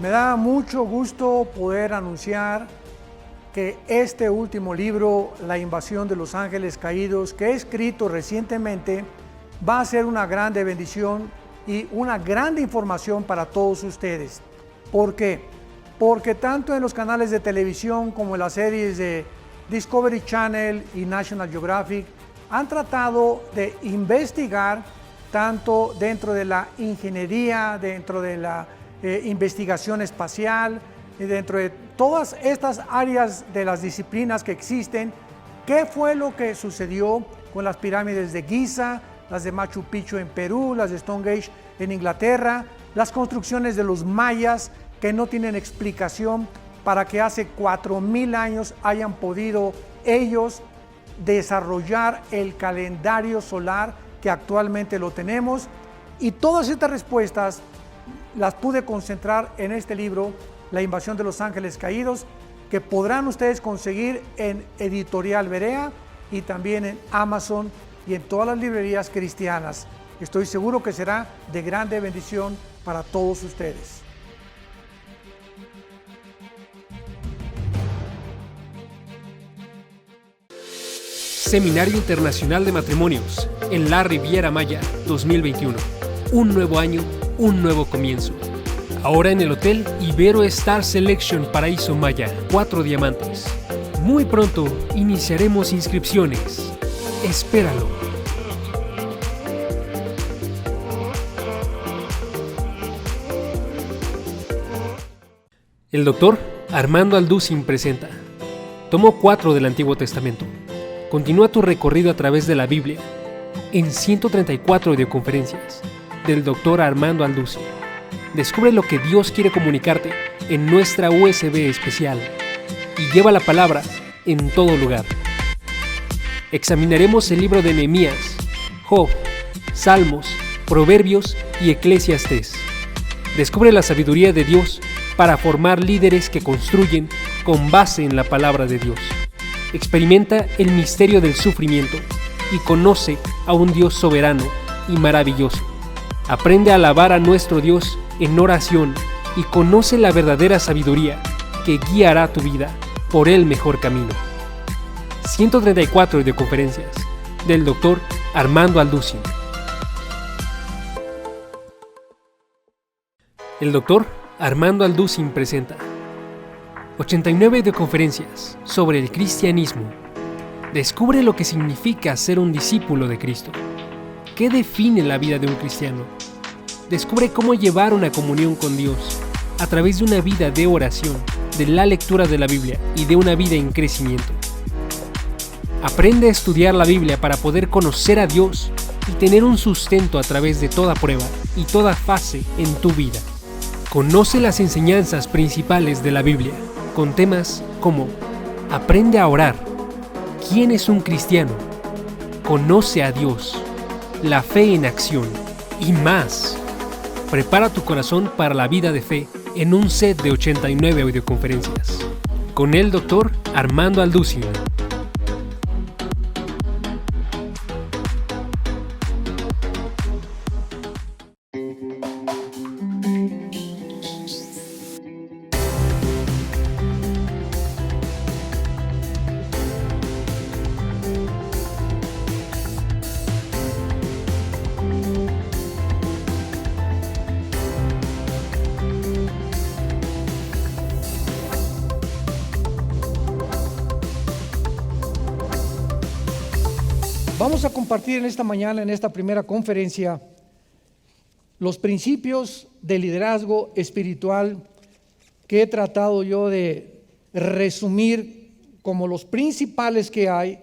Me da mucho gusto poder anunciar que este último libro, La invasión de los ángeles caídos, que he escrito recientemente, va a ser una grande bendición y una grande información para todos ustedes. ¿Por qué? Porque tanto en los canales de televisión como en las series de Discovery Channel y National Geographic han tratado de investigar tanto dentro de la ingeniería, dentro de la investigación espacial, y dentro de todas estas áreas de las disciplinas que existen, qué fue lo que sucedió con las pirámides de Giza, las de Machu Picchu en Perú, las de Stonehenge en Inglaterra, las construcciones de los mayas que no tienen explicación para que hace 4000 años hayan podido ellos desarrollar el calendario solar que actualmente lo tenemos. Y todas estas respuestas las pude concentrar en este libro, La invasión de los ángeles caídos, que podrán ustedes conseguir en Editorial Berea y también en Amazon y en todas las librerías cristianas. Estoy seguro que será de grande bendición para todos ustedes. Seminario Internacional de Matrimonios en la Riviera Maya 2021. Un nuevo año, un nuevo comienzo. Ahora en el Hotel Ibero Star Selection Paraíso Maya, 4 diamantes. Muy pronto iniciaremos inscripciones. Espéralo. El doctor Armando Alducin presenta Tomo 4 del Antiguo Testamento. Continúa tu recorrido a través de la Biblia en 134 videoconferencias del Dr. Armando Alducin. Descubre lo que Dios quiere comunicarte en nuestra USB especial y lleva la palabra en todo lugar. Examinaremos el libro de Nehemías, Job, Salmos, Proverbios y Eclesiastés. Descubre la sabiduría de Dios para formar líderes que construyen con base en la palabra de Dios. Experimenta el misterio del sufrimiento y conoce a un Dios soberano y maravilloso. Aprende a alabar a nuestro Dios en oración y conoce la verdadera sabiduría que guiará tu vida por el mejor camino. 134 videoconferencias del Dr. Armando Alducin. El Dr. Armando Alducin presenta 89 videoconferencias sobre el cristianismo. Descubre lo que significa ser un discípulo de Cristo. ¿Qué define la vida de un cristiano? Descubre cómo llevar una comunión con Dios a través de una vida de oración, de la lectura de la Biblia y de una vida en crecimiento. Aprende a estudiar la Biblia para poder conocer a Dios y tener un sustento a través de toda prueba y toda fase en tu vida. Conoce las enseñanzas principales de la Biblia con temas como Aprende a orar, ¿quién es un cristiano? Conoce a Dios, la fe en acción y más. Prepara tu corazón para la vida de fe en un set de 89 videoconferencias con el Dr. Armando Alducin. Vamos a compartir en esta mañana, en esta primera conferencia, los principios de liderazgo espiritual que he tratado yo de resumir como los principales que hay,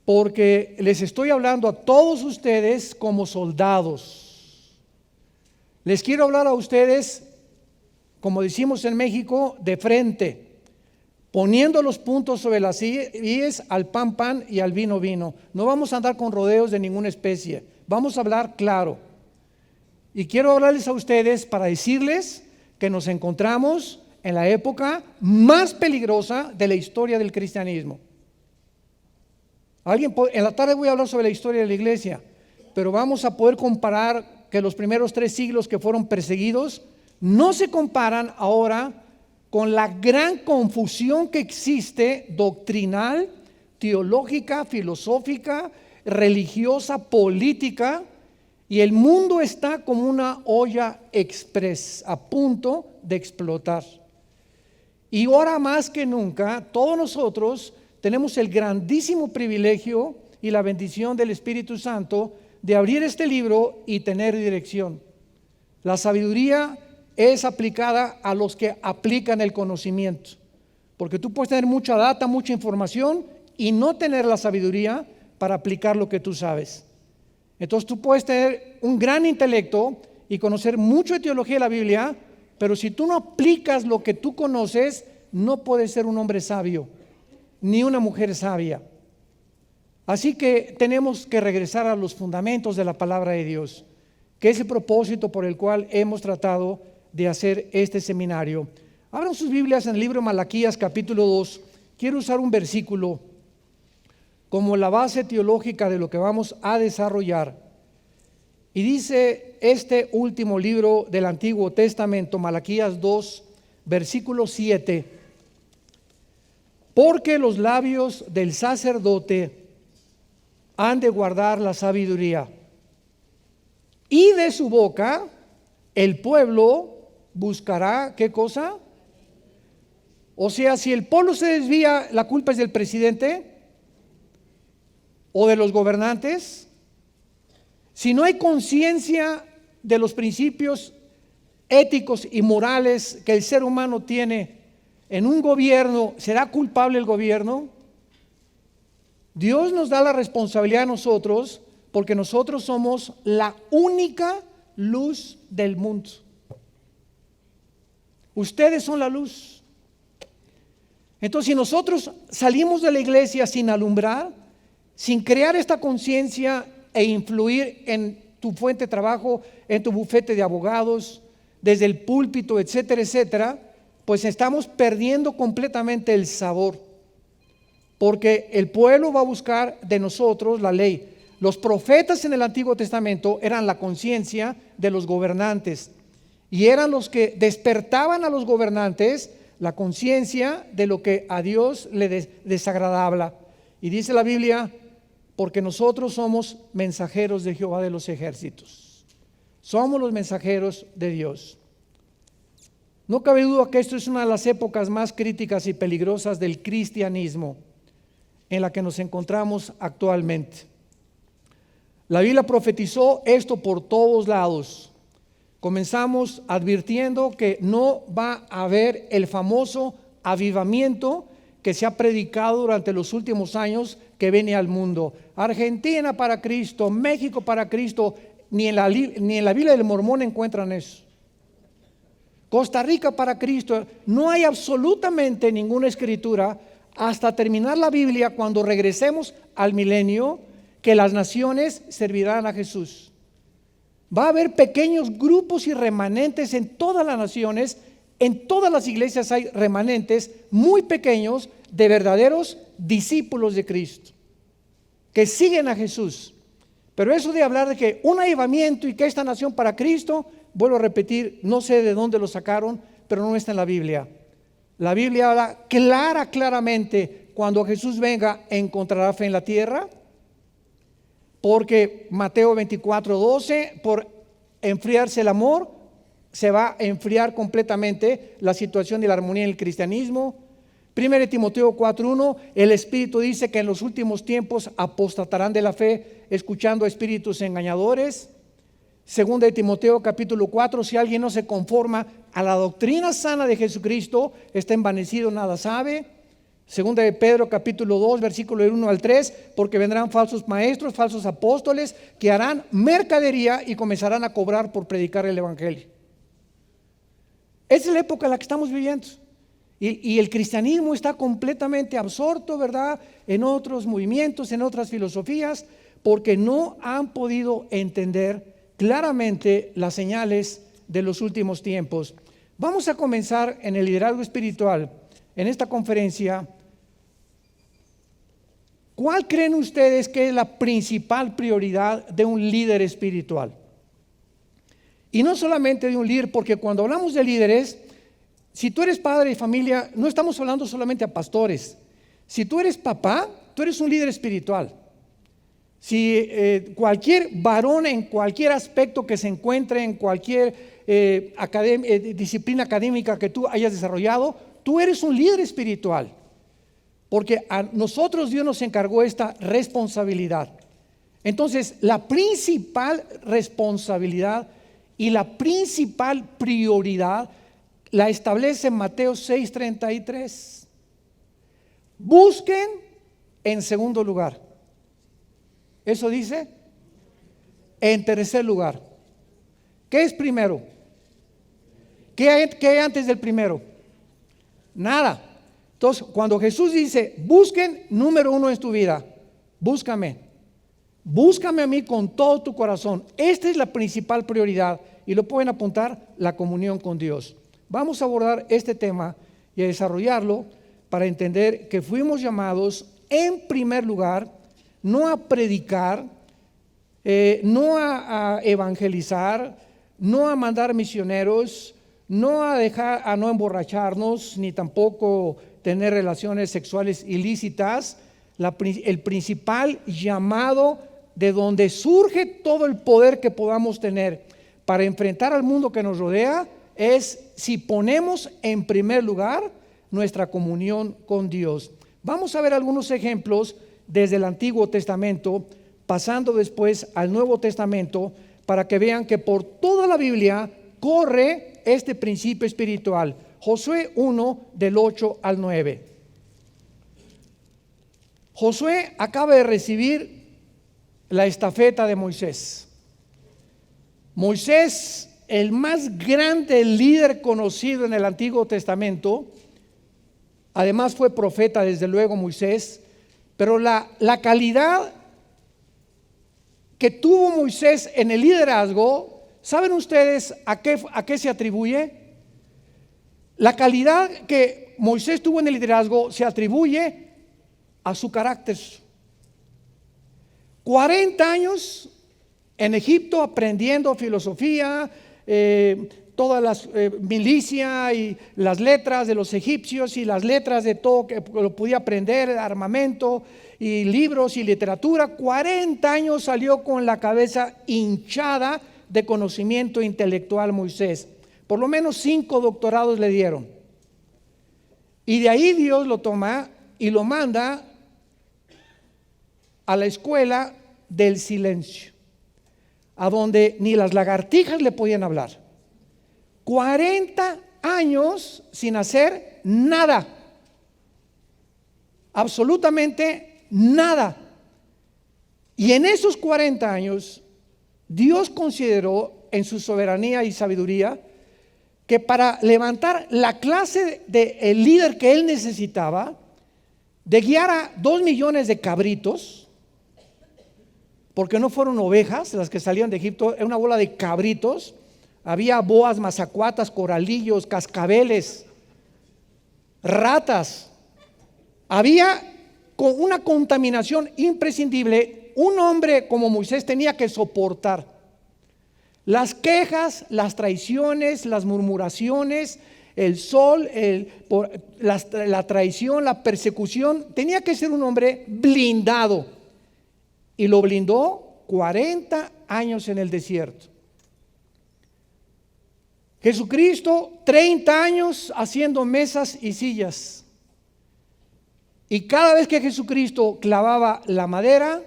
porque les estoy hablando a todos ustedes como soldados. Les quiero hablar a ustedes, como decimos en México, de frente, poniendo los puntos sobre las íes, al pan pan y al vino vino. No vamos a andar con rodeos de ninguna especie, vamos a hablar claro. Y quiero hablarles a ustedes para decirles que nos encontramos en la época más peligrosa de la historia del cristianismo. En la tarde voy a hablar sobre la historia de la iglesia, pero vamos a poder comparar que los primeros 3 siglos que fueron perseguidos no se comparan ahora con la gran confusión que existe doctrinal, teológica, filosófica, religiosa, política, y el mundo está como una olla express a punto de explotar. Y ahora más que nunca, todos nosotros tenemos el grandísimo privilegio y la bendición del Espíritu Santo de abrir este libro y tener dirección. La sabiduría es aplicada a los que aplican el conocimiento, porque tú puedes tener mucha data, mucha información y no tener la sabiduría para aplicar lo que tú sabes. Entonces tú puedes tener un gran intelecto y conocer mucho de teología de la Biblia, pero si tú no aplicas lo que tú conoces, no puedes ser un hombre sabio, ni una mujer sabia. Así que tenemos que regresar a los fundamentos de la palabra de Dios, que es el propósito por el cual hemos tratado de hacer este seminario. Abran sus Biblias en el libro de Malaquías capítulo 2. Quiero usar un versículo como la base teológica de lo que vamos a desarrollar. Y dice este último libro del Antiguo Testamento, Malaquías 2, versículo 7: porque los labios del sacerdote han de guardar la sabiduría, y de su boca el pueblo buscará, ¿qué cosa? O sea, si el pueblo se desvía, ¿la culpa es del presidente o de los gobernantes? Si no hay conciencia de los principios éticos y morales que el ser humano tiene en un gobierno, ¿será culpable el gobierno? Dios nos da la responsabilidad a nosotros porque nosotros somos la única luz del mundo. Ustedes son la luz. Entonces, si nosotros salimos de la iglesia sin alumbrar, sin crear esta conciencia e influir en tu fuente de trabajo, en tu bufete de abogados, desde el púlpito, etcétera, etcétera, pues estamos perdiendo completamente el sabor, porque el pueblo va a buscar de nosotros la ley. Los profetas en el Antiguo Testamento eran la conciencia de los gobernantes y eran los que despertaban a los gobernantes la conciencia de lo que a Dios le desagradaba. Y dice la Biblia, porque nosotros somos mensajeros de Jehová de los ejércitos. Somos los mensajeros de Dios. No cabe duda que esto es una de las épocas más críticas y peligrosas del cristianismo en la que nos encontramos actualmente. La Biblia profetizó esto por todos lados. Comenzamos advirtiendo que no va a haber el famoso avivamiento que se ha predicado durante los últimos años que viene al mundo. Argentina para Cristo, México para Cristo, ni en la Biblia del Mormón encuentran eso. Costa Rica para Cristo, no hay absolutamente ninguna escritura hasta terminar la Biblia, cuando regresemos al milenio, que las naciones servirán a Jesús. Va a haber pequeños grupos y remanentes en todas las naciones, en todas las iglesias hay remanentes muy pequeños de verdaderos discípulos de Cristo, que siguen a Jesús. Pero eso de hablar de que un avivamiento y que esta nación para Cristo, vuelvo a repetir, no sé de dónde lo sacaron, pero no está en la Biblia. La Biblia habla claramente, cuando Jesús venga, ¿encontrará fe en la tierra? Porque Mateo 24:12, por enfriarse el amor, se va a enfriar completamente la situación y la armonía en el cristianismo. 1 Timoteo 4:1, el Espíritu dice que en los últimos tiempos apostatarán de la fe, escuchando a espíritus engañadores. 2 Timoteo capítulo 4, si alguien no se conforma a la doctrina sana de Jesucristo, está envanecido, nada sabe. 2 de Pedro capítulo 2, versículo 1 al 3, porque vendrán falsos maestros, falsos apóstoles, que harán mercadería y comenzarán a cobrar por predicar el evangelio. Esa es la época en la que estamos viviendo. Y el cristianismo está completamente absorto, ¿verdad?, en otros movimientos, en otras filosofías, porque no han podido entender claramente las señales de los últimos tiempos. Vamos a comenzar en el liderazgo espiritual, en esta conferencia. ¿Cuál creen ustedes que es la principal prioridad de un líder espiritual? Y no solamente de un líder, porque cuando hablamos de líderes, si tú eres padre de familia, no estamos hablando solamente a pastores. Si tú eres papá, tú eres un líder espiritual. Si cualquier varón en cualquier aspecto que se encuentre en cualquier disciplina académica que tú hayas desarrollado, tú eres un líder espiritual. Porque a nosotros Dios nos encargó esta responsabilidad. Entonces, la principal responsabilidad y la principal prioridad la establece Mateo 6:33. Busquen en segundo lugar. Eso dice. En tercer lugar. ¿Qué es primero? ¿Qué hay antes del primero? Nada. Entonces, cuando Jesús dice, busquen, número uno en tu vida, búscame. Búscame a mí con todo tu corazón. Esta es la principal prioridad y lo pueden apuntar, la comunión con Dios. Vamos a abordar este tema y a desarrollarlo para entender que fuimos llamados en primer lugar, no a predicar, no a evangelizar, no a mandar misioneros, no a no emborracharnos, ni tampoco tener relaciones sexuales ilícitas. El principal llamado de donde surge todo el poder que podamos tener para enfrentar al mundo que nos rodea es si ponemos en primer lugar nuestra comunión con Dios. Vamos a ver algunos ejemplos desde el Antiguo Testamento, pasando después al Nuevo Testamento, para que vean que por toda la Biblia corre este principio espiritual. Josué 1, del 8 al 9. Josué acaba de recibir la estafeta de Moisés. Moisés, el más grande líder conocido en el Antiguo Testamento, además fue profeta desde luego Moisés, pero la calidad que tuvo Moisés en el liderazgo, ¿saben ustedes a qué se atribuye? La calidad que Moisés tuvo en el liderazgo se atribuye a su carácter. 40 años en Egipto aprendiendo filosofía, todas las milicias y las letras de los egipcios y las letras de todo que lo podía aprender, armamento y libros y literatura. 40 años salió con la cabeza hinchada de conocimiento intelectual Moisés. Por lo menos 5 doctorados le dieron. Y de ahí Dios lo toma y lo manda a la escuela del silencio, a donde ni las lagartijas le podían hablar. 40 años sin hacer nada, absolutamente nada. Y en esos 40 años, Dios consideró en su soberanía y sabiduría que para levantar la clase de líder que él necesitaba, de guiar a 2 millones de cabritos, porque no fueron ovejas las que salían de Egipto, era una bola de cabritos. Había boas, mazacuatas, coralillos, cascabeles, ratas. Había con una contaminación imprescindible. Un hombre como Moisés tenía que soportar las quejas, las traiciones, las murmuraciones, el sol, la traición, la persecución. Tenía que ser un hombre blindado. Y lo blindó 40 años en el desierto. Jesucristo, 30 años haciendo mesas y sillas. Y cada vez que Jesucristo clavaba la madera,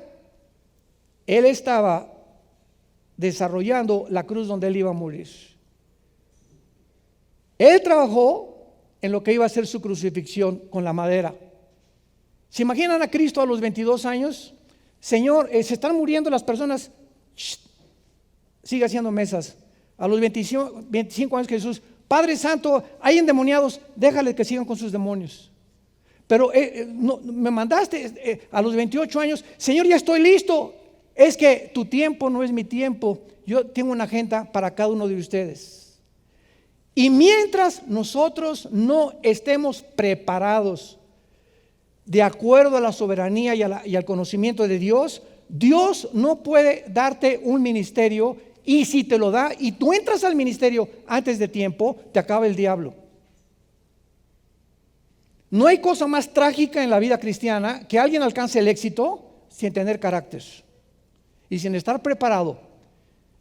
Él estaba desarrollando la cruz donde Él iba a morir. Él trabajó en lo que iba a ser su crucifixión con la madera. ¿Se imaginan a Cristo a los 22 años? Señor, se están muriendo las personas. Sigue haciendo mesas. A los 25 años Jesús, Padre Santo, hay endemoniados, déjale que sigan con sus demonios. Pero no, me mandaste a los 28 años, Señor, ya estoy listo. Es que tu tiempo no es mi tiempo. Yo tengo una agenda para cada uno de ustedes. Y mientras nosotros no estemos preparados de acuerdo a la soberanía y al conocimiento de Dios, Dios no puede darte un ministerio Y si te lo da y tú entras al ministerio antes de tiempo, te acaba el diablo. No hay cosa más trágica en la vida cristiana que alguien alcance el éxito sin tener carácter y sin estar preparado.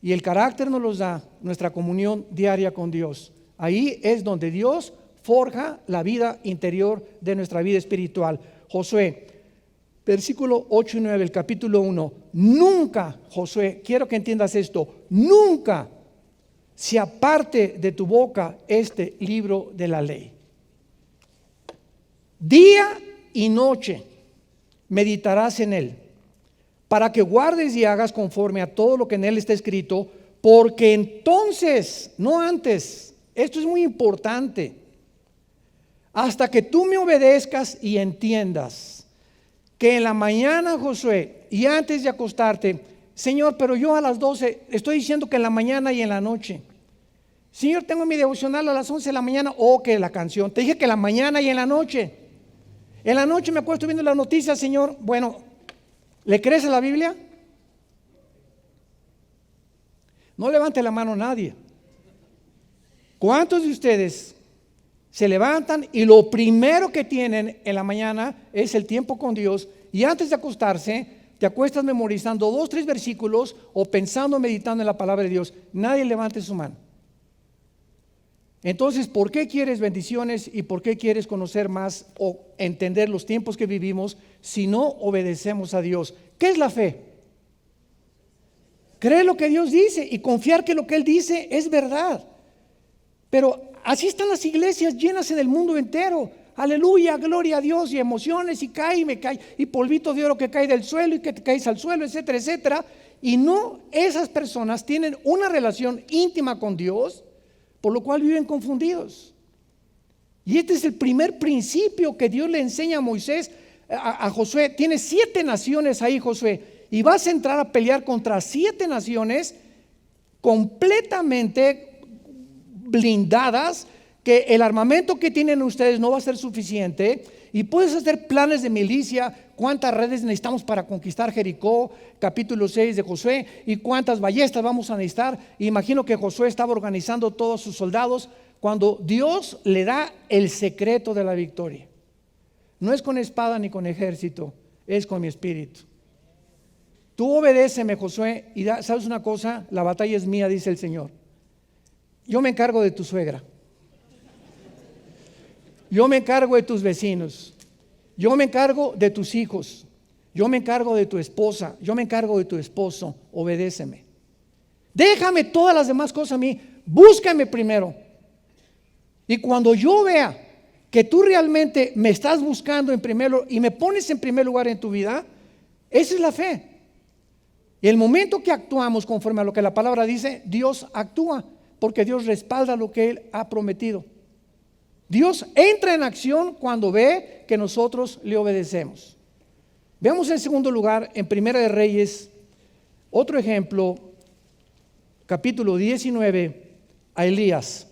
Y el carácter nos los da nuestra comunión diaria con Dios. Ahí es donde Dios forja la vida interior de nuestra vida espiritual. Josué, versículo 8 y 9, el capítulo 1. Nunca, Josué, quiero que entiendas esto, nunca se aparte de tu boca este libro de la ley. Día y noche meditarás en él, para que guardes y hagas conforme a todo lo que en él está escrito, porque entonces, no antes, esto es muy importante, hasta que tú me obedezcas y entiendas que en la mañana, Josué, y antes de acostarte, Señor, pero yo a las 12, estoy diciendo que en la mañana y en la noche. Señor, tengo mi devocional a las 11 de la mañana, que la canción, te dije que en la mañana y en la noche. En la noche me acuesto viendo las noticias, Señor. Bueno, ¿le crees a la Biblia? No levante la mano nadie. ¿Cuántos de ustedes se levantan y lo primero que tienen en la mañana es el tiempo con Dios, y antes de acostarse te acuestas memorizando 2, 3 versículos o pensando, meditando en la palabra de Dios? Nadie levante su mano. Entonces, ¿por qué quieres bendiciones y por qué quieres conocer más o entender los tiempos que vivimos si no obedecemos a Dios? ¿Qué es la fe? Creer lo que Dios dice y confiar que lo que Él dice es verdad. Pero así están las iglesias llenas en el mundo entero. Aleluya, gloria a Dios, y emociones, y cae y me cae, y polvito de oro que cae del suelo y que te caes al suelo, etcétera, etcétera. Y no, esas personas tienen una relación íntima con Dios, por lo cual viven confundidos. Y este es el primer principio que Dios le enseña a Moisés, a Josué. Tiene 7 naciones ahí, Josué, y vas a entrar a pelear contra 7 naciones completamente blindadas, que el armamento que tienen ustedes no va a ser suficiente, y puedes hacer planes de milicia. ¿Cuántas redes necesitamos para conquistar Jericó? Capítulo 6 de Josué. ¿Y cuántas ballestas vamos a necesitar? Imagino que Josué estaba organizando todos sus soldados cuando Dios le da el secreto de la victoria. No es con espada ni con ejército, es con mi espíritu. Tú obedéceme, Josué, y ¿sabes una cosa? La batalla es mía, dice el Señor. Yo me encargo de tu suegra. Yo me encargo de tus vecinos. Yo me encargo de tus hijos. Yo me encargo de tu esposa. Yo me encargo de tu esposo. Obedéceme. Déjame todas las demás cosas a mí. Búscame primero. Y cuando yo vea que tú realmente me estás buscando en primer lugar y me pones en primer lugar en tu vida, esa es la fe. Y el momento que actuamos conforme a lo que la palabra dice, Dios actúa, porque Dios respalda lo que Él ha prometido. Dios entra en acción cuando ve que nosotros le obedecemos. Veamos en segundo lugar, en Primera de Reyes, otro ejemplo, capítulo 19, a Elías.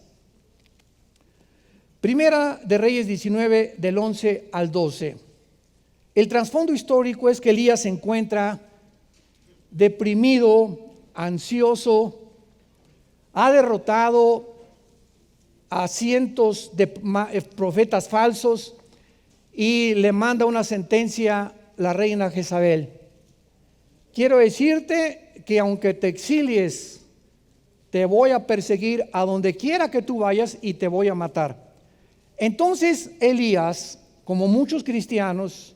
Primera de Reyes 19, del 11 al 12. El trasfondo histórico es que Elías se encuentra deprimido, ansioso, ha derrotado a cientos de profetas falsos y le manda una sentencia la reina Jezabel. Quiero decirte que aunque te exilies, te voy a perseguir a donde quiera que tú vayas y te voy a matar. Entonces Elías, como muchos cristianos,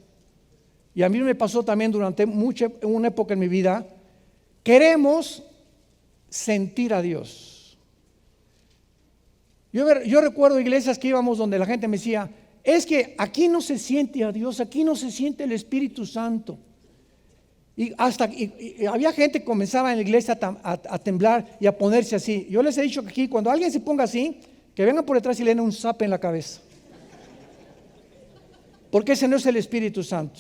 y a mí me pasó también durante una época en mi vida, queremos sentir a Dios. Yo recuerdo iglesias que íbamos donde la gente me decía, es que aquí no se siente a Dios, aquí no se siente el Espíritu Santo. Y había gente que comenzaba en la iglesia a temblar y a ponerse así. Yo les he dicho que aquí cuando alguien se ponga así, que venga por detrás y le den un zape en la cabeza. Porque ese no es el Espíritu Santo.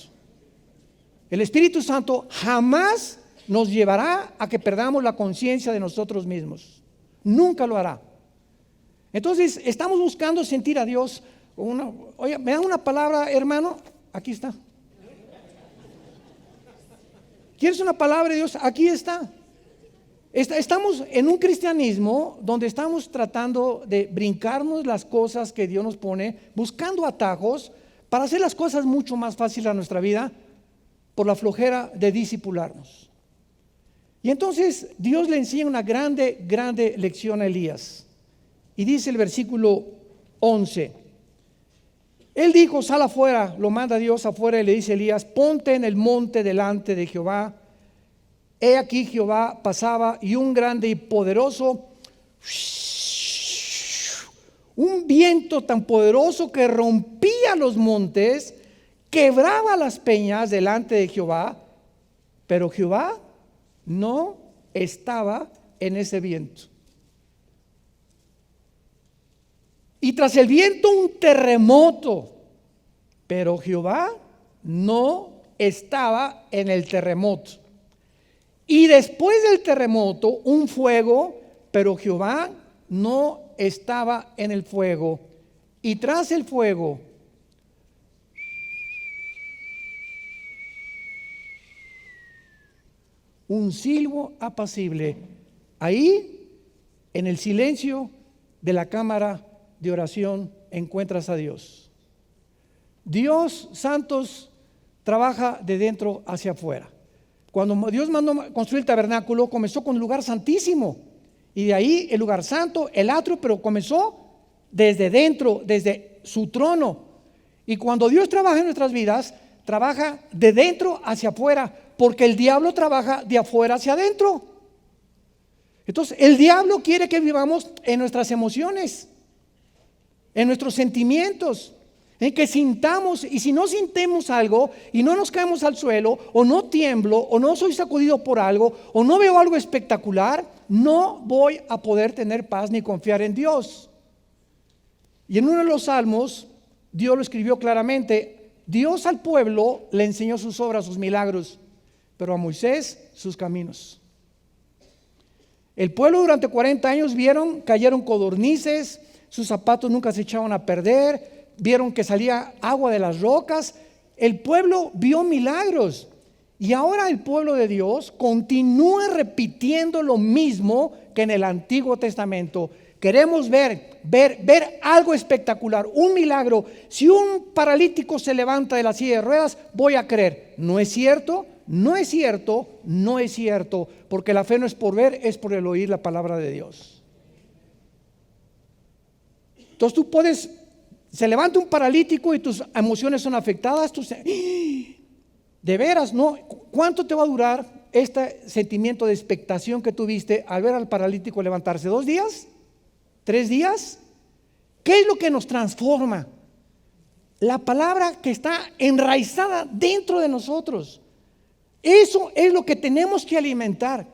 El Espíritu Santo jamás nos llevará a que perdamos la conciencia de nosotros mismos. Nunca lo hará. Entonces, estamos buscando sentir a Dios. Oye, ¿me dan una palabra, hermano? Aquí está. ¿Quieres una palabra de Dios? Aquí está. Estamos en un cristianismo donde estamos tratando de brincarnos las cosas que Dios nos pone, buscando atajos para hacer las cosas mucho más fáciles a nuestra vida por la flojera de discipularnos. Y entonces Dios le enseña una grande lección a Elías. Y dice el versículo 11. Él dijo, sal afuera, lo manda Dios afuera y le dice a Elías, ponte en el monte delante de Jehová. He aquí Jehová pasaba y un grande y poderoso, un viento tan poderoso que rompía los montes, quebraba las peñas delante de Jehová, pero Jehová no estaba en ese viento. Y tras el viento un terremoto, pero Jehová no estaba en el terremoto. Y después del terremoto un fuego, pero Jehová no estaba en el fuego. Y tras el fuego un silbo apacible. Ahí, en el silencio de la cámara de oración, encuentras a Dios. Dios, santos, trabaja de dentro hacia afuera. Cuando Dios mandó construir el tabernáculo, comenzó con el lugar santísimo. Y de ahí el lugar santo, el atrio, pero comenzó desde dentro, desde su trono. Y cuando Dios trabaja en nuestras vidas, trabaja de dentro hacia afuera, porque el diablo trabaja de afuera hacia adentro. Entonces, el diablo quiere que vivamos en nuestras emociones, en nuestros sentimientos, en que sintamos, y si no sintemos algo y no nos caemos al suelo, o no tiemblo, o no soy sacudido por algo, o no veo algo espectacular, no voy a poder tener paz ni confiar en Dios. Y en uno de los salmos, Dios lo escribió claramente: Dios al pueblo le enseñó sus obras, sus milagros, pero a Moisés sus caminos. El pueblo durante 40 años cayeron codornices, sus zapatos nunca se echaban a perder, vieron que salía agua de las rocas. El pueblo vio milagros. Y ahora el pueblo de Dios continúa repitiendo lo mismo que en el Antiguo Testamento. Queremos ver algo espectacular, un milagro. Si un paralítico se levanta de la silla de ruedas, voy a creer. No es cierto, no es cierto, no es cierto, porque la fe no es por ver, es por el oír la palabra de Dios. Entonces se levanta un paralítico y tus emociones son afectadas. De veras, ¿no? ¿Cuánto te va a durar este sentimiento de expectación que tuviste al ver al paralítico levantarse? ¿2 días? ¿3 días? ¿Qué es lo que nos transforma? La palabra que está enraizada dentro de nosotros. Eso es lo que tenemos que alimentar.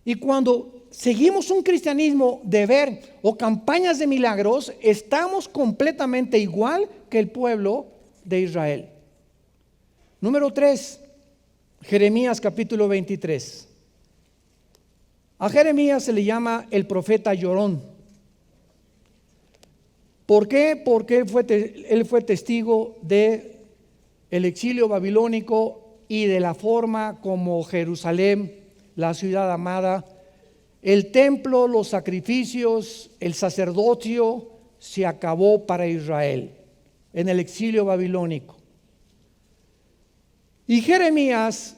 Y cuando seguimos un cristianismo de ver o campañas de milagros, estamos completamente igual que el pueblo de Israel. Número 3, Jeremías capítulo 23. A Jeremías se le llama el profeta llorón. ¿Por qué? Porque él fue testigo del exilio babilónico y de la forma como Jerusalén, la ciudad amada, el templo, los sacrificios, el sacerdocio se acabó para Israel en el exilio babilónico. Y Jeremías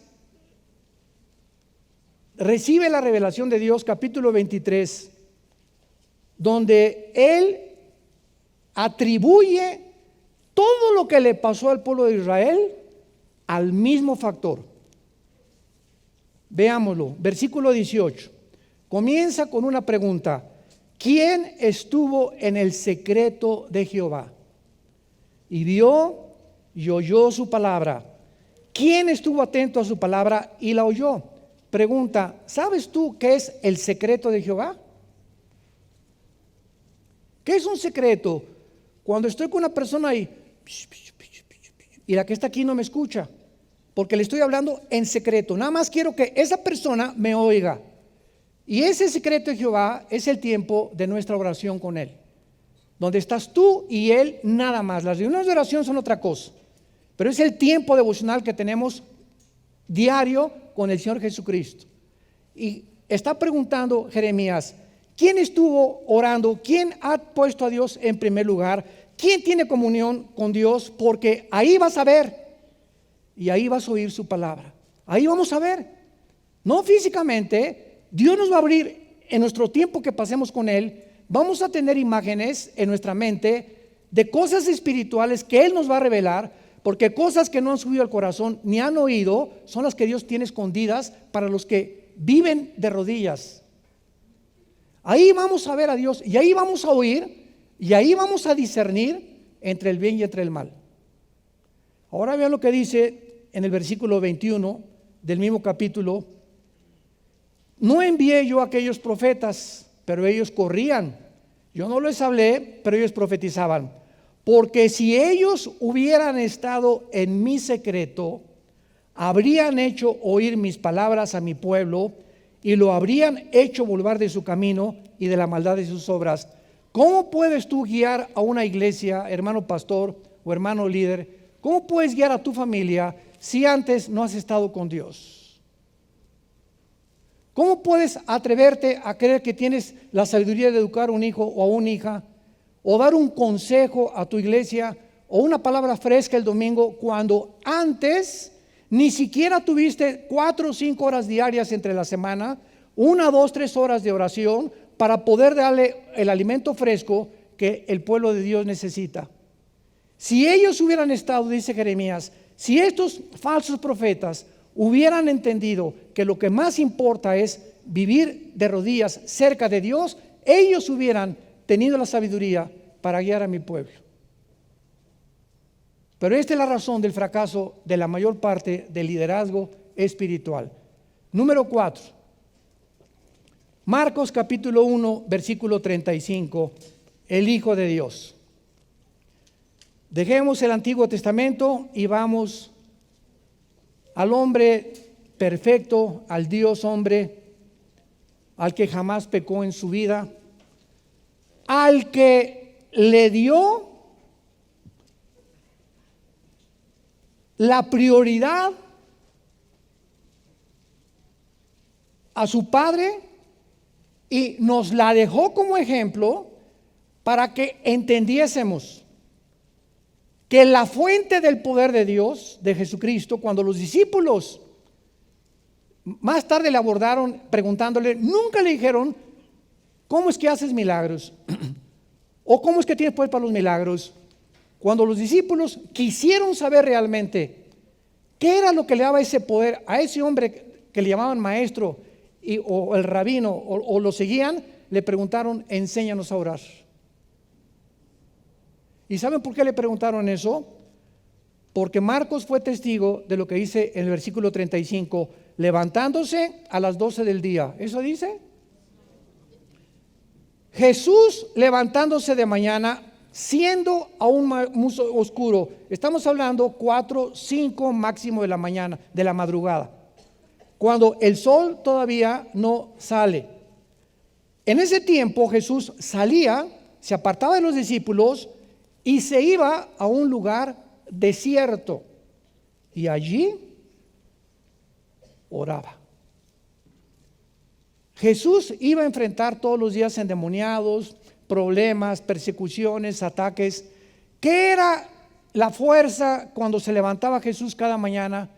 recibe la revelación de Dios, capítulo 23, donde él atribuye todo lo que le pasó al pueblo de Israel al mismo factor. Veámoslo, versículo 18. Comienza con una pregunta: ¿quién estuvo en el secreto de Jehová? Y vio y oyó su palabra. ¿Quién estuvo atento a su palabra y la oyó? Pregunta: ¿sabes tú qué es el secreto de Jehová? ¿Qué es un secreto? Cuando estoy con una persona y la que está aquí no me escucha, porque le estoy hablando en secreto. Nada más quiero que esa persona me oiga. Y ese secreto de Jehová es el tiempo de nuestra oración con Él, donde estás tú y Él nada más. Las reuniones de oración son otra cosa, pero es el tiempo devocional que tenemos diario con el Señor Jesucristo. Y está preguntando Jeremías, ¿quién estuvo orando? ¿Quién ha puesto a Dios en primer lugar? ¿Quién tiene comunión con Dios? Porque ahí vas a ver y ahí vas a oír su palabra. Ahí vamos a ver. No físicamente, Dios nos va a abrir en nuestro tiempo que pasemos con Él. Vamos a tener imágenes en nuestra mente de cosas espirituales que Él nos va a revelar, porque cosas que no han subido al corazón ni han oído son las que Dios tiene escondidas para los que viven de rodillas. Ahí vamos a ver a Dios y ahí vamos a oír y ahí vamos a discernir entre el bien y entre el mal. Ahora vean lo que dice en el versículo 21 del mismo capítulo. No envié yo a aquellos profetas, pero ellos corrían. Yo no les hablé, pero ellos profetizaban. Porque si ellos hubieran estado en mi secreto, habrían hecho oír mis palabras a mi pueblo y lo habrían hecho volver de su camino y de la maldad de sus obras. ¿Cómo puedes tú guiar a una iglesia, hermano pastor o hermano líder? ¿Cómo puedes guiar a tu familia si antes no has estado con Dios? ¿Cómo puedes atreverte a creer que tienes la sabiduría de educar a un hijo o a una hija, o dar un consejo a tu iglesia, o una palabra fresca el domingo, cuando antes ni siquiera tuviste 4 o 5 horas diarias entre la semana, 1, 2, 3 horas de oración para poder darle el alimento fresco que el pueblo de Dios necesita? Si ellos hubieran estado, dice Jeremías, si estos falsos profetas hubieran entendido que lo que más importa es vivir de rodillas cerca de Dios, ellos hubieran tenido la sabiduría para guiar a mi pueblo. Pero esta es la razón del fracaso de la mayor parte del liderazgo espiritual. Número 4. Marcos capítulo 1, versículo 35. El Hijo de Dios. Dejemos el Antiguo Testamento y vamos al hombre perfecto, al Dios hombre, al que jamás pecó en su vida, al que le dio la prioridad a su Padre y nos la dejó como ejemplo para que entendiésemos que la fuente del poder de Dios, de Jesucristo, cuando los discípulos más tarde le abordaron preguntándole, nunca le dijeron, ¿cómo es que haces milagros? ¿O cómo es que tienes poder para los milagros? Cuando los discípulos quisieron saber realmente qué era lo que le daba ese poder a ese hombre que le llamaban maestro o el rabino o lo seguían, le preguntaron, enséñanos a orar. ¿Y saben por qué le preguntaron eso? Porque Marcos fue testigo de lo que dice en el versículo 35, levantándose a las 12 del día. ¿Eso dice? Jesús levantándose de mañana, siendo aún muy oscuro. Estamos hablando 4, 5 máximo de la mañana, de la madrugada, cuando el sol todavía no sale. En ese tiempo Jesús salía, se apartaba de los discípulos y se iba a un lugar desierto y allí oraba. Jesús iba a enfrentar todos los días endemoniados, problemas, persecuciones, ataques. ¿Qué era la fuerza cuando se levantaba Jesús cada mañana?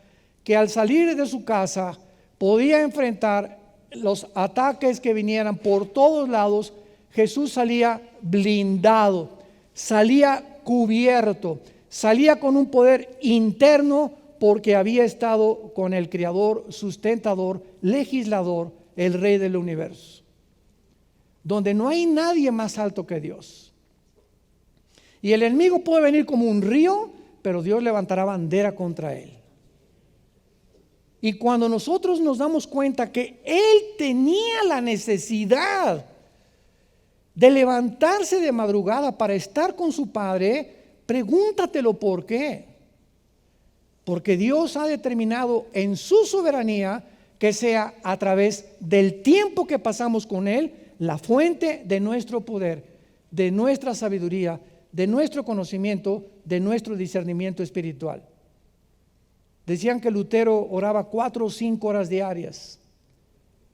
Que al salir de su casa podía enfrentar los ataques que vinieran por todos lados. Jesús salía blindado, salía cubierto, salía con un poder interno porque había estado con el Creador, sustentador, legislador, el Rey del universo, donde no hay nadie más alto que Dios. Y el enemigo puede venir como un río, pero Dios levantará bandera contra él. Y cuando nosotros nos damos cuenta que él tenía la necesidad de levantarse de madrugada para estar con su Padre, pregúntatelo por qué. Porque Dios ha determinado en su soberanía que sea a través del tiempo que pasamos con Él, la fuente de nuestro poder, de nuestra sabiduría, de nuestro conocimiento, de nuestro discernimiento espiritual. Decían que Lutero oraba 4 o 5 horas diarias.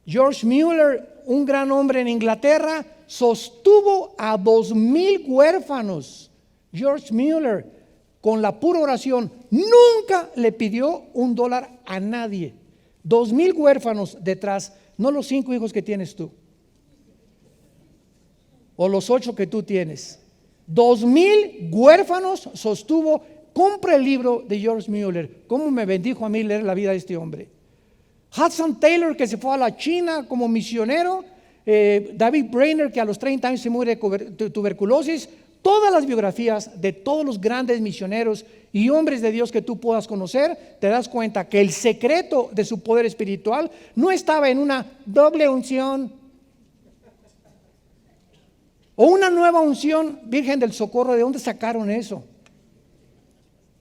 George Mueller, un gran hombre en Inglaterra, sostuvo a 2,000 huérfanos. George Mueller, con la pura oración, nunca le pidió $1 a nadie. 2,000 huérfanos detrás, no los 5 hijos que tienes tú, o los 8 que tú tienes. 2,000 huérfanos sostuvo. Compra el libro de George Mueller. Cómo me bendijo a mí leer la vida de este hombre. Hudson Taylor, que se fue a la China como misionero. David Brainerd, que a los 30 años se muere de tuberculosis. Todas las biografías de todos los grandes misioneros y hombres de Dios que tú puedas conocer, te das cuenta que el secreto de su poder espiritual no estaba en una doble unción o una nueva unción Virgen del Socorro. ¿De dónde sacaron eso?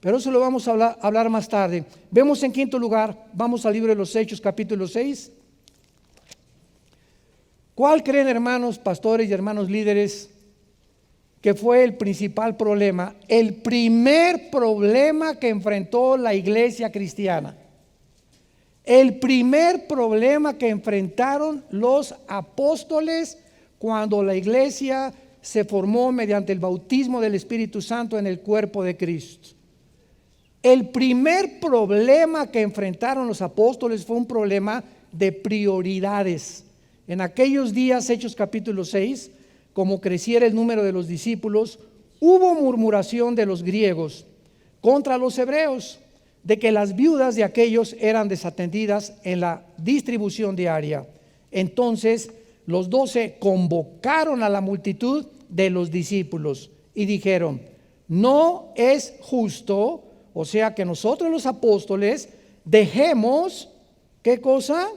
Pero eso lo vamos a hablar más tarde. Vemos en quinto lugar, vamos al libro de los Hechos, capítulo 6. ¿Cuál creen, hermanos pastores y hermanos líderes, que fue el principal problema, el primer problema que enfrentó la iglesia cristiana? El primer problema que enfrentaron los apóstoles cuando la iglesia se formó mediante el bautismo del Espíritu Santo en el cuerpo de Cristo. El primer problema que enfrentaron los apóstoles fue un problema de prioridades. En aquellos días, Hechos capítulo 6, como creciera el número de los discípulos, hubo murmuración de los griegos contra los hebreos, de que las viudas de aquellos eran desatendidas en la distribución diaria. Entonces los 12 convocaron a la multitud de los discípulos y dijeron: no es justo, o sea, que nosotros los apóstoles dejemos, ¿qué cosa?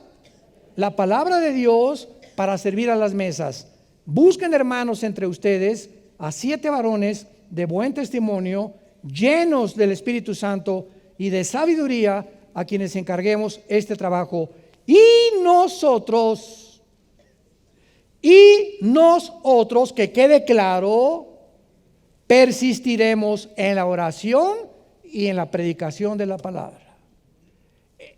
La palabra de Dios para servir a las mesas. Busquen, hermanos, entre ustedes a 7 varones de buen testimonio, llenos del Espíritu Santo y de sabiduría, a quienes encarguemos este trabajo. Y nosotros, que quede claro, persistiremos en la oración y en la predicación de la palabra.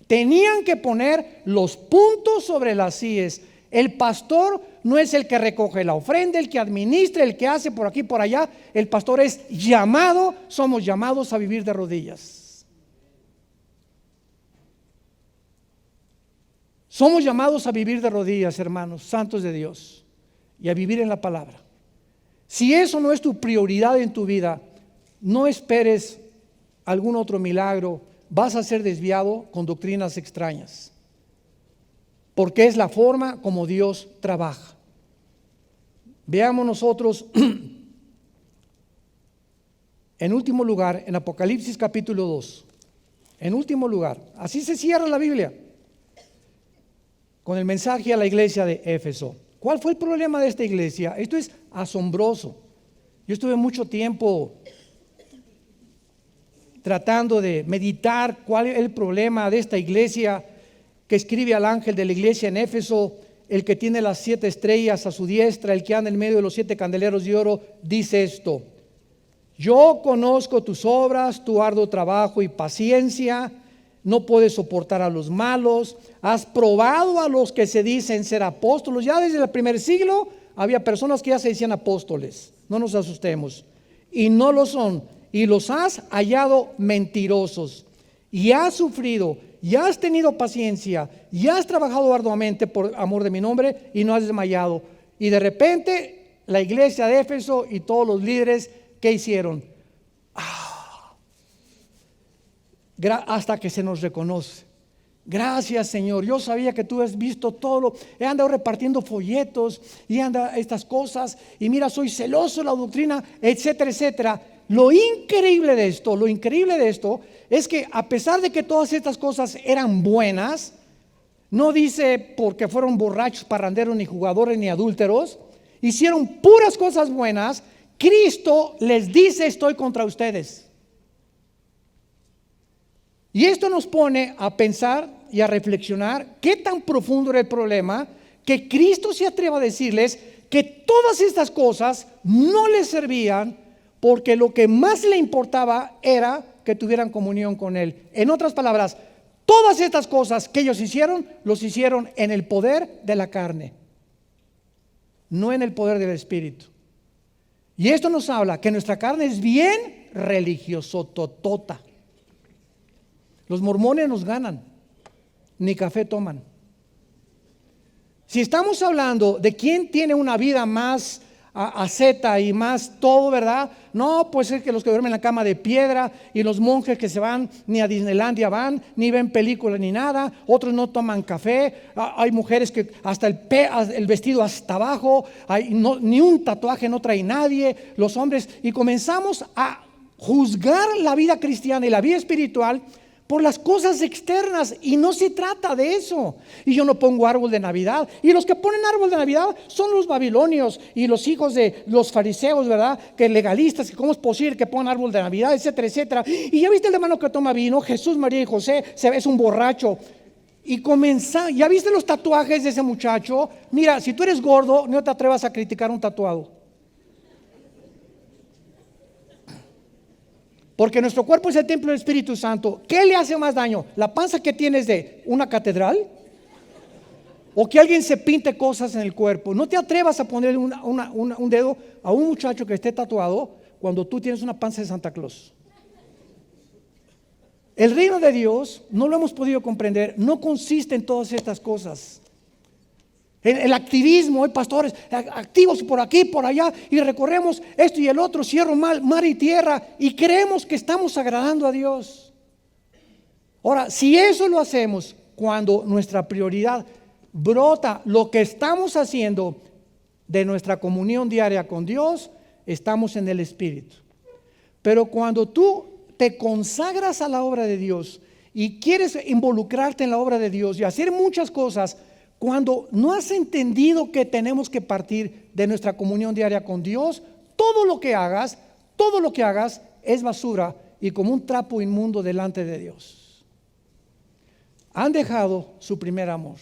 Tenían que poner los puntos sobre las íes. El pastor no es el que recoge la ofrenda, el que administra, el que hace por aquí por allá. El pastor es llamado, somos llamados a vivir de rodillas. Somos llamados a vivir de rodillas, hermanos santos de Dios, y a vivir en la palabra. Si eso no es tu prioridad en tu vida, no esperes algún otro milagro. Vas a ser desviado con doctrinas extrañas, porque es la forma como Dios trabaja. Veamos nosotros, en último lugar, en Apocalipsis capítulo 2. En último lugar, así se cierra la Biblia, con el mensaje a la iglesia de Éfeso. ¿Cuál fue el problema de esta iglesia? Esto es asombroso. Yo estuve mucho tiempo tratando de meditar cuál es el problema de esta iglesia, que escribe al ángel de la iglesia en Éfeso, el que tiene las 7 estrellas a su diestra, el que anda en medio de los 7 candeleros de oro, dice esto: yo conozco tus obras, tu arduo trabajo y paciencia, no puedes soportar a los malos, has probado a los que se dicen ser apóstoles. Ya desde el primer siglo había personas que ya se decían apóstoles, no nos asustemos, y no lo son. Y los has hallado mentirosos, y has sufrido, y has tenido paciencia, y has trabajado arduamente por amor de mi nombre, y no has desmayado. Y de repente la iglesia de Éfeso y todos los líderes, ¿qué hicieron? Hasta que se nos reconoce. Gracias, Señor, yo sabía que tú has visto todo, he andado repartiendo folletos y anda estas cosas, y mira, soy celoso de la doctrina, etcétera, etcétera. Lo increíble de esto es que a pesar de que todas estas cosas eran buenas, no dice porque fueron borrachos, parranderos, ni jugadores, ni adúlteros, hicieron puras cosas buenas. Cristo les dice: estoy contra ustedes. Y esto nos pone a pensar y a reflexionar qué tan profundo era el problema, que Cristo se atreva a decirles que todas estas cosas no les servían, porque lo que más le importaba era que tuvieran comunión con Él. En otras palabras, Todas estas cosas que ellos hicieron, los hicieron en el poder de la carne, no en el poder del Espíritu. Y esto nos habla que nuestra carne es bien religiosototota. Los mormones nos ganan, ni café toman. Si estamos hablando de quién tiene una vida más asceta y más todo, ¿verdad? No, pues es que los que duermen en la cama de piedra y los monjes que se van ni a Disneylandia van, ni ven películas ni nada. Otros no toman café. Hay mujeres que hasta el vestido hasta abajo, ni un tatuaje no trae nadie. Los hombres, y comenzamos a juzgar la vida cristiana y la vida espiritual por las cosas externas, y no se trata de eso. Y yo no pongo árbol de Navidad, y los que ponen árbol de Navidad son los babilonios y los hijos de los fariseos, ¿verdad? Que legalistas, que cómo es posible que pongan árbol de Navidad, etcétera, etcétera. Y ya viste el hermano que toma vino, Jesús, María y José, es un borracho. Y ya viste los tatuajes de ese muchacho. Mira, si tú eres gordo, no te atrevas a criticar un tatuado, porque nuestro cuerpo es el templo del Espíritu Santo. ¿Qué le hace más daño? ¿La panza que tienes de una catedral? ¿O que alguien se pinte cosas en el cuerpo? No te atrevas a ponerle un dedo a un muchacho que esté tatuado cuando tú tienes una panza de Santa Claus. El reino de Dios, no lo hemos podido comprender, no consiste en todas estas cosas. El activismo, hay pastores activos por aquí, por allá, y recorremos esto y el otro, cielo, mar y tierra, y creemos que estamos agradando a Dios. Ahora, si eso lo hacemos cuando nuestra prioridad brota lo que estamos haciendo de nuestra comunión diaria con Dios, estamos en el Espíritu. Pero cuando tú te consagras a la obra de Dios y quieres involucrarte en la obra de Dios y hacer muchas cosas, cuando no has entendido que tenemos que partir de nuestra comunión diaria con Dios, todo lo que hagas es basura y como un trapo inmundo delante de Dios. Han dejado su primer amor.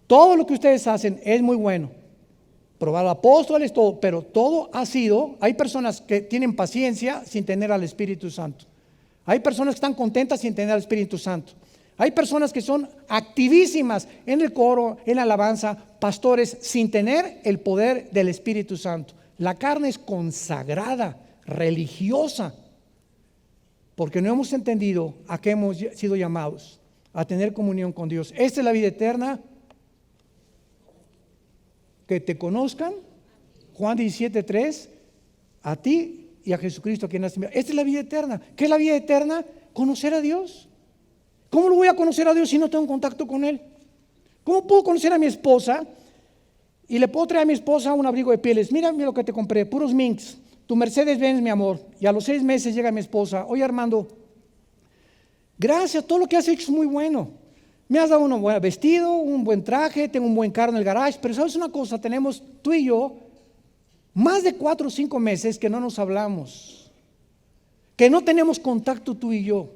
Todo lo que ustedes hacen es muy bueno. Probar apóstoles, todo, pero todo ha sido, hay personas que tienen paciencia sin tener al Espíritu Santo. Hay personas que están contentas sin tener al Espíritu Santo. Hay personas que son activísimas en el coro, en la alabanza, pastores, sin tener el poder del Espíritu Santo. La carne es consagrada, religiosa, porque no hemos entendido a qué hemos sido llamados, a tener comunión con Dios. Esta es la vida eterna, que te conozcan, Juan 17:3, a ti y a Jesucristo quien has enviado. Esta es la vida eterna. ¿Qué es la vida eterna? Conocer a Dios. ¿Cómo lo voy a conocer a Dios si no tengo contacto con Él? ¿Cómo puedo conocer a mi esposa y le puedo traer a mi esposa un abrigo de pieles? Mira lo que te compré, puros minks, tu Mercedes-Benz, mi amor. Y a los 6 meses llega mi esposa: oye, Armando, gracias, todo lo que has hecho es muy bueno. Me has dado un buen vestido, un buen traje, tengo un buen carro en el garage. Pero ¿sabes una cosa? Tenemos tú y yo más de 4 o 5 meses que no nos hablamos, que no tenemos contacto tú y yo.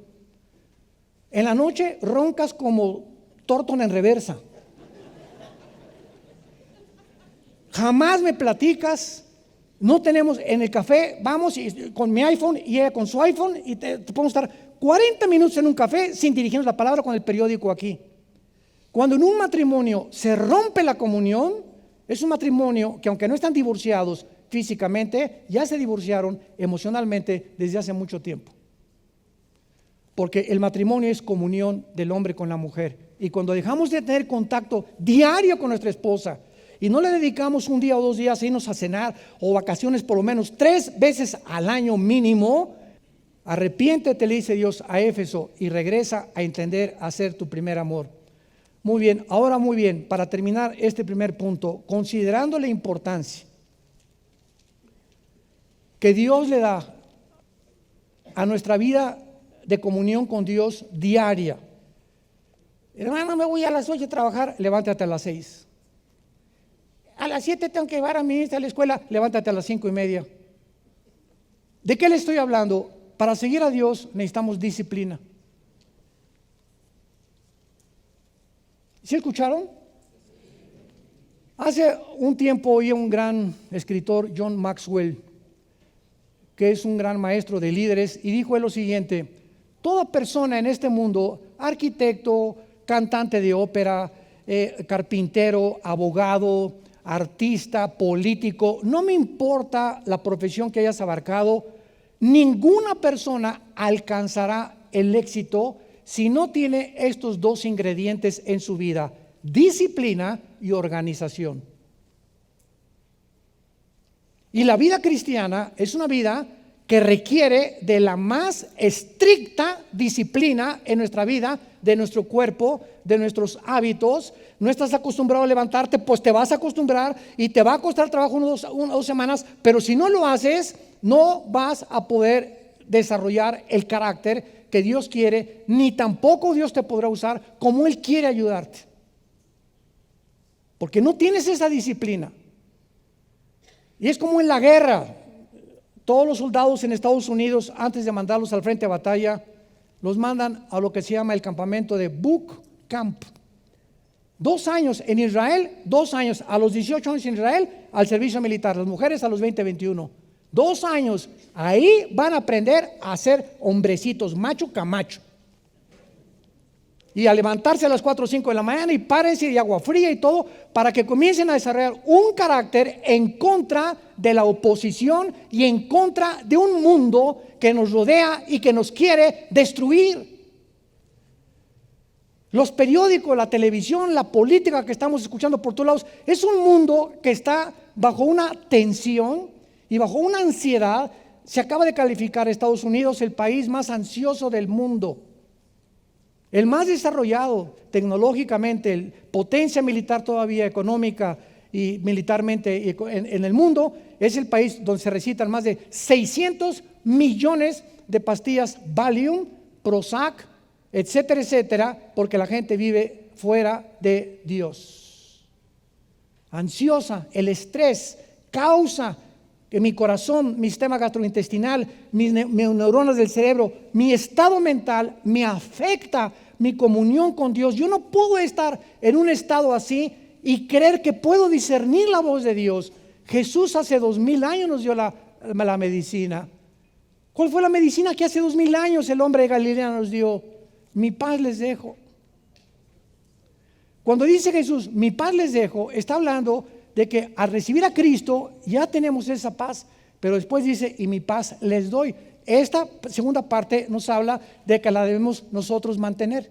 En la noche roncas como Thornton en reversa. Jamás me platicas. No tenemos en el café, vamos con mi iPhone y ella con su iPhone, y te podemos estar 40 minutos en un café sin dirigirnos la palabra con el periódico aquí. Cuando en un matrimonio se rompe la comunión, es un matrimonio que, aunque no están divorciados físicamente, ya se divorciaron emocionalmente desde hace mucho tiempo. Porque el matrimonio es comunión del hombre con la mujer. Y cuando dejamos de tener contacto diario con nuestra esposa y no le dedicamos un día o 2 días a irnos a cenar o vacaciones por lo menos 3 veces al año mínimo, arrepiéntete, le dice Dios a Éfeso, y regresa a entender, a ser tu primer amor. Muy bien, ahora muy bien, para terminar este primer punto, considerando la importancia que Dios le da a nuestra vida de comunión con Dios diaria. Hermano, me voy a las 8 a trabajar, levántate a las 6. A las 7 tengo que llevar a mi hija a la escuela, levántate a las 5:30. ¿De qué le estoy hablando? Para seguir a Dios necesitamos disciplina. ¿Sí escucharon? Hace un tiempo oí a un gran escritor, John Maxwell, que es un gran maestro de líderes, y dijo él lo siguiente: Toda persona en este mundo, arquitecto, cantante de ópera, carpintero, abogado, artista, político, no me importa la profesión que hayas abarcado, ninguna persona alcanzará el éxito si no tiene estos dos ingredientes en su vida: disciplina y organización. Y la vida cristiana es una vida que requiere de la más estricta disciplina en nuestra vida, de nuestro cuerpo, de nuestros hábitos. No estás acostumbrado a levantarte, pues te vas a acostumbrar y te va a costar trabajo unas 2 semanas, pero si no lo haces, no vas a poder desarrollar el carácter que Dios quiere, ni tampoco Dios te podrá usar como Él quiere ayudarte, porque no tienes esa disciplina. Y es como en la guerra. Todos los soldados en Estados Unidos, antes de mandarlos al frente de batalla, los mandan a lo que se llama el campamento de Boot Camp. 2 años en Israel, 2 años a los 18 años en Israel al servicio militar, las mujeres a los 20, 21. 2 años, ahí van a aprender a ser hombrecitos, macho camacho. Y a levantarse a las 4 o 5 de la mañana y párense y agua fría y todo, para que comiencen a desarrollar un carácter en contra de la oposición y en contra de un mundo que nos rodea y que nos quiere destruir. Los periódicos, la televisión, la política que estamos escuchando por todos lados, es un mundo que está bajo una tensión y bajo una ansiedad. Se acaba de calificar a Estados Unidos el país más ansioso del mundo, el más desarrollado tecnológicamente, potencia militar todavía, económica y militarmente en el mundo. Es el país donde se recitan más de 600 millones de pastillas Valium, Prozac, etcétera, etcétera, porque la gente vive fuera de Dios. Ansiosa, el estrés causa que mi corazón, mi sistema gastrointestinal, mis neuronas del cerebro, mi estado mental me afecta mi comunión con Dios. Yo no puedo estar en un estado así y creer que puedo discernir la voz de Dios. Jesús hace 2000 años nos dio la medicina. ¿Cuál fue la medicina que hace 2000 años el hombre de Galilea nos dio? Mi paz les dejo. Cuando dice Jesús, mi paz les dejo, está hablando de que al recibir a Cristo ya tenemos esa paz, pero después dice, y mi paz les doy. Esta segunda parte nos habla de que la debemos nosotros mantener.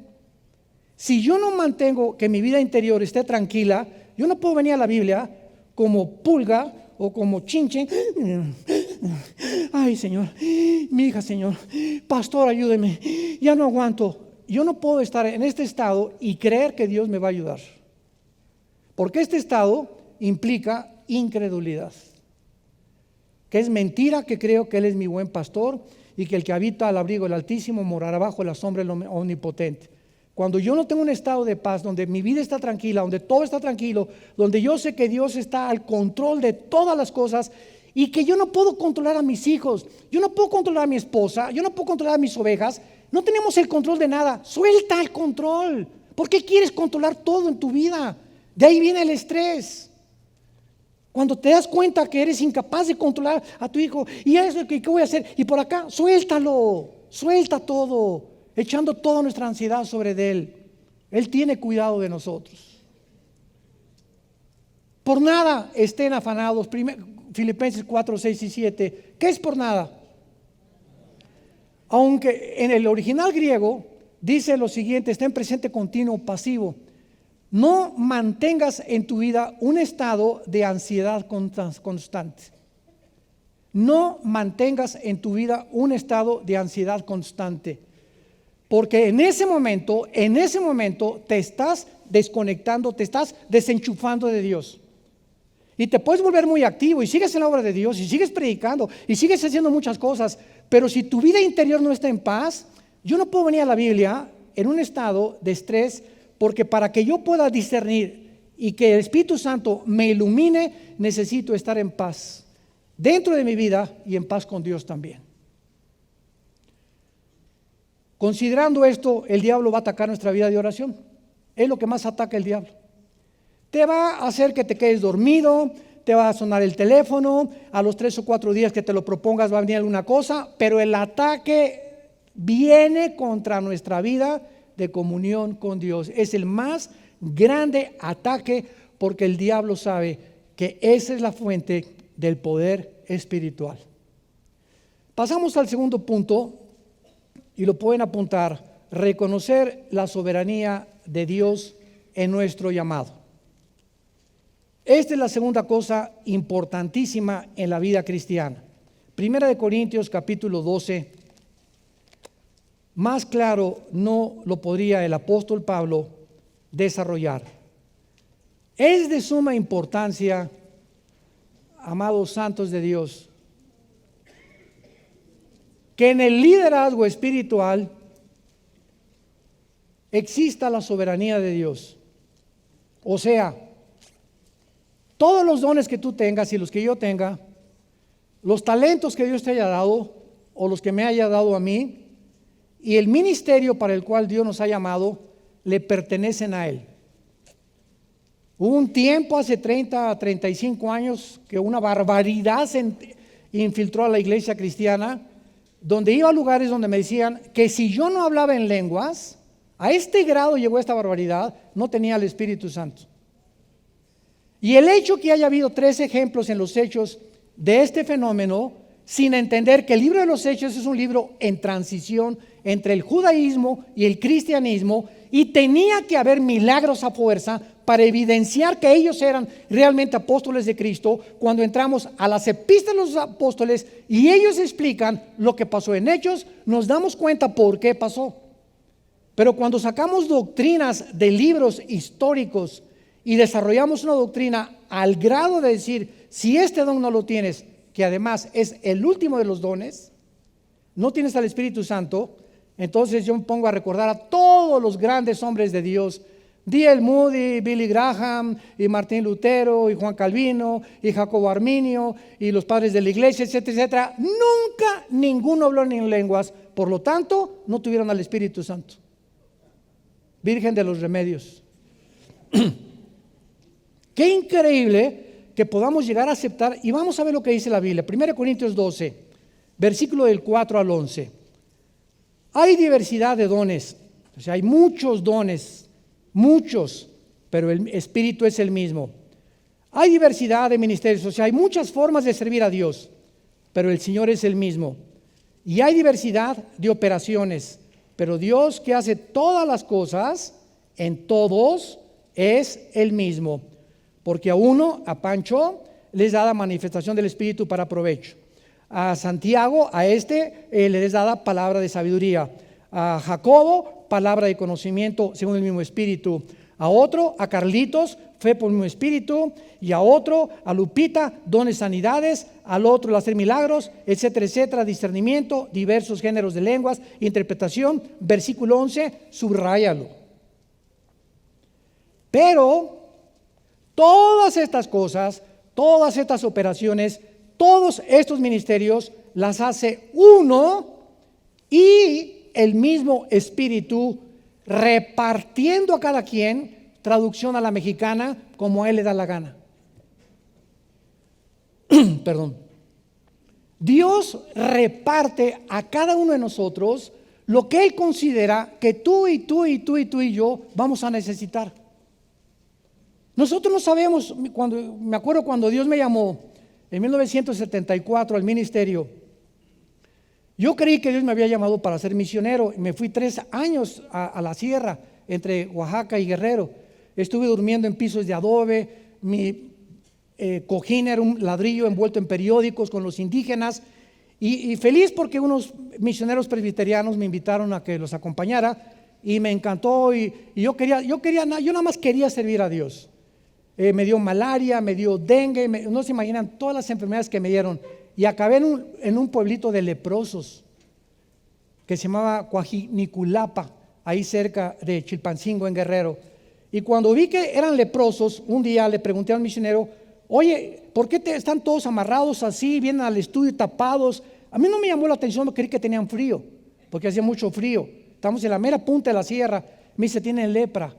Si yo no mantengo que mi vida interior esté tranquila, yo no puedo venir a la Biblia como pulga o como chinche. Ay, Señor, mi hija, Señor, pastor, ayúdeme, ya no aguanto. Yo no puedo estar en este estado y creer que Dios me va a ayudar, porque este estado implica incredulidad, que es mentira que creo que Él es mi buen pastor y que el que habita al abrigo del Altísimo morará bajo la sombra del Omnipotente. Cuando yo no tengo un estado de paz, donde mi vida está tranquila, donde todo está tranquilo, donde yo sé que Dios está al control de todas las cosas y que yo no puedo controlar a mis hijos, yo no puedo controlar a mi esposa, yo no puedo controlar a mis ovejas, no tenemos el control de nada. Suelta el control. ¿Por qué quieres controlar todo en tu vida? De ahí viene el estrés. Cuando te das cuenta que eres incapaz de controlar a tu hijo, y eso, ¿qué voy a hacer? Y por acá, suéltalo, suelta todo, echando toda nuestra ansiedad sobre Él. Él tiene cuidado de nosotros. Por nada estén afanados. Filipenses 4, 6 y 7. ¿Qué es por nada? Aunque en el original griego dice lo siguiente, está en presente continuo pasivo. No mantengas en tu vida un estado de ansiedad constante. No mantengas en tu vida un estado de ansiedad constante. Porque en ese momento te estás desconectando, te estás desenchufando de Dios. Y te puedes volver muy activo y sigues en la obra de Dios y sigues predicando y sigues haciendo muchas cosas. Pero si tu vida interior no está en paz, yo no puedo venir a la Biblia en un estado de estrés, porque para que yo pueda discernir y que el Espíritu Santo me ilumine, necesito estar en paz dentro de mi vida y en paz con Dios también. Considerando esto, el diablo va a atacar nuestra vida de oración. Es lo que más ataca el diablo. Te va a hacer que te quedes dormido, te va a sonar el teléfono, a los 3 o 4 días que te lo propongas va a venir alguna cosa, pero el ataque viene contra nuestra vida de comunión con Dios. Es el más grande ataque porque el diablo sabe que esa es la fuente del poder espiritual. Pasamos al segundo punto y lo pueden apuntar: reconocer la soberanía de Dios en nuestro llamado. Esta es la segunda cosa importantísima en la vida cristiana. Primera de Corintios capítulo 12. Más claro no lo podría el apóstol Pablo desarrollar. Es de suma importancia, amados santos de Dios, que en el liderazgo espiritual exista la soberanía de Dios. O sea, todos los dones que tú tengas y los que yo tenga, los talentos que Dios te haya dado o los que me haya dado a mí, y el ministerio para el cual Dios nos ha llamado, le pertenecen a Él. Hubo un tiempo hace 30 a 35 años que una barbaridad se infiltró a la iglesia cristiana, donde iba a lugares donde me decían que si yo no hablaba en lenguas, a este grado llegó esta barbaridad, no tenía el Espíritu Santo. Y el hecho que haya habido 3 ejemplos en los Hechos de este fenómeno, sin entender que el libro de los Hechos es un libro en transición entre el judaísmo y el cristianismo, y tenía que haber milagros a fuerza para evidenciar que ellos eran realmente apóstoles de Cristo. Cuando entramos a las epístolas de los apóstoles y ellos explican lo que pasó en Hechos, nos damos cuenta por qué pasó. Pero cuando sacamos doctrinas de libros históricos y desarrollamos una doctrina al grado de decir, si este don no lo tienes, que además es el último de los dones, no tienes al Espíritu Santo, entonces yo me pongo a recordar a todos los grandes hombres de Dios, D.L. Moody, Billy Graham, y Martín Lutero, y Juan Calvino, y Jacobo Arminio, y los padres de la iglesia, etcétera, etcétera. Nunca ninguno habló en lenguas, por lo tanto no tuvieron al Espíritu Santo. Virgen de los Remedios. Qué increíble que podamos llegar a aceptar, y vamos a ver lo que dice la Biblia. 1 Corintios 12, versículo del 4 al 11. Hay diversidad de dones, o sea, hay muchos dones, muchos, pero el Espíritu es el mismo. Hay diversidad de ministerios, o sea, hay muchas formas de servir a Dios, pero el Señor es el mismo. Y hay diversidad de operaciones, pero Dios, que hace todas las cosas en todos, es el mismo. Porque a uno, a Pancho, les da la manifestación del Espíritu para provecho. A Santiago, a le es dada palabra de sabiduría. A Jacobo, palabra de conocimiento según el mismo Espíritu. A otro, a Carlitos, fe por el mismo Espíritu. Y a otro, a Lupita, dones sanidades. Al otro, el hacer milagros, etcétera, etcétera. Discernimiento, diversos géneros de lenguas, interpretación. Versículo 11, subráyalo. Pero todas estas cosas, todas estas operaciones, todos estos ministerios las hace uno y el mismo Espíritu, repartiendo a cada quien, traducción a la mexicana, como a él le da la gana. Perdón. Dios reparte a cada uno de nosotros lo que Él considera que tú y tú y tú y tú y yo vamos a necesitar. Nosotros no sabemos, me acuerdo cuando Dios me llamó en 1974 al ministerio, yo creí que Dios me había llamado para ser misionero. Me fui 3 años a la sierra, entre Oaxaca y Guerrero. Estuve durmiendo en pisos de adobe, mi cojín era un ladrillo envuelto en periódicos con los indígenas, y feliz porque unos misioneros presbiterianos me invitaron a que los acompañara, y me encantó, y yo nada más quería servir a Dios. Me dio malaria, me dio dengue, no se imaginan todas las enfermedades que me dieron. Y acabé en un pueblito de leprosos que se llamaba Coajiniculapa, ahí cerca de Chilpancingo, en Guerrero. Y cuando vi que eran leprosos, un día le pregunté al misionero, oye, ¿por qué están todos amarrados así, vienen al estudio tapados? A mí no me llamó la atención, no creí que tenían frío, porque hacía mucho frío. Estamos en la mera punta de la sierra. Me dice, tienen lepra.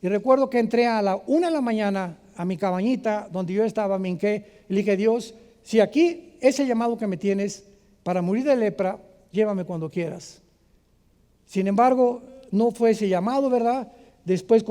Y recuerdo que entré a la 1 de la mañana a mi cabañita donde yo estaba, me hinqué, y le dije, Dios, si aquí ese llamado que me tienes para morir de lepra, llévame cuando quieras. Sin embargo, no fue ese llamado, ¿verdad? Después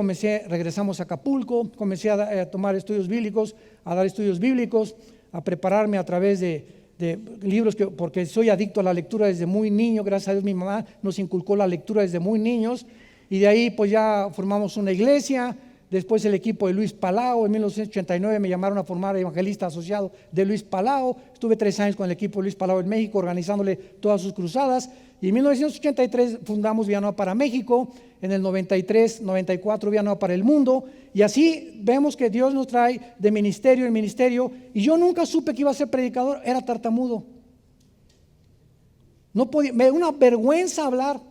regresamos a Acapulco, comencé a tomar estudios bíblicos, a dar estudios bíblicos, a prepararme a través de libros, porque soy adicto a la lectura desde muy niño. Gracias a Dios mi mamá nos inculcó la lectura desde muy niños, y de ahí pues ya formamos una iglesia. Después el equipo de Luis Palau, en 1989 me llamaron a formar evangelista asociado de Luis Palau. Estuve 3 años con el equipo de Luis Palau en México, organizándole todas sus cruzadas. Y en 1983 fundamos Villanueva para México. En el 93, 94 Villanueva para el mundo. Y así vemos que Dios nos trae de ministerio en ministerio. Y yo nunca supe que iba a ser predicador, era tartamudo. No podía, me da una vergüenza hablar.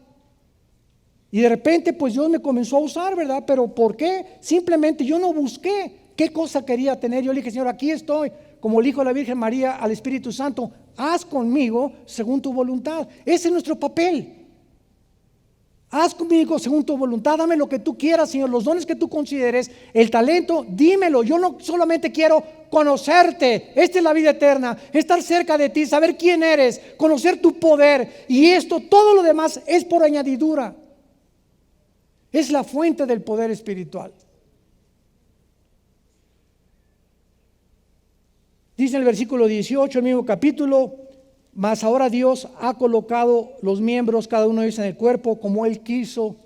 Y de repente pues Dios me comenzó a usar, ¿verdad? Pero ¿por qué? Simplemente yo no busqué qué cosa quería tener. Yo le dije: Señor, aquí estoy, como le dijo la Virgen María al Espíritu Santo, haz conmigo según tu voluntad. Ese es nuestro papel. Haz conmigo según tu voluntad, dame lo que tú quieras, Señor, los dones que tú consideres, el talento, dímelo. Yo no solamente quiero conocerte, esta es la vida eterna, estar cerca de ti, saber quién eres, conocer tu poder, y esto, todo lo demás es por añadidura. Es la fuente del poder espiritual. Dice en el versículo 18, el mismo capítulo: mas ahora Dios ha colocado los miembros, cada uno de ellos en el cuerpo, como Él quiso.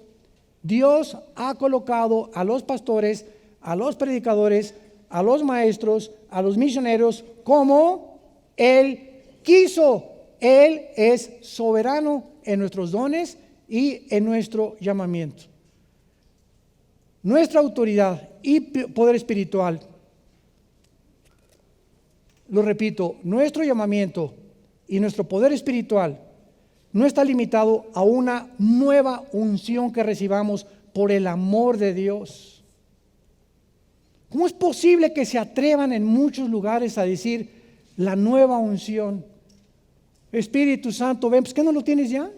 Dios ha colocado a los pastores, a los predicadores, a los maestros, a los misioneros, como Él quiso. Él es soberano en nuestros dones y en nuestro llamamiento. Nuestra autoridad y poder espiritual, lo repito, nuestro llamamiento y nuestro poder espiritual no está limitado a una nueva unción que recibamos por el amor de Dios. ¿Cómo es posible que se atrevan en muchos lugares a decir la nueva unción? Espíritu Santo, ven, pues ¿qué no lo tienes ya?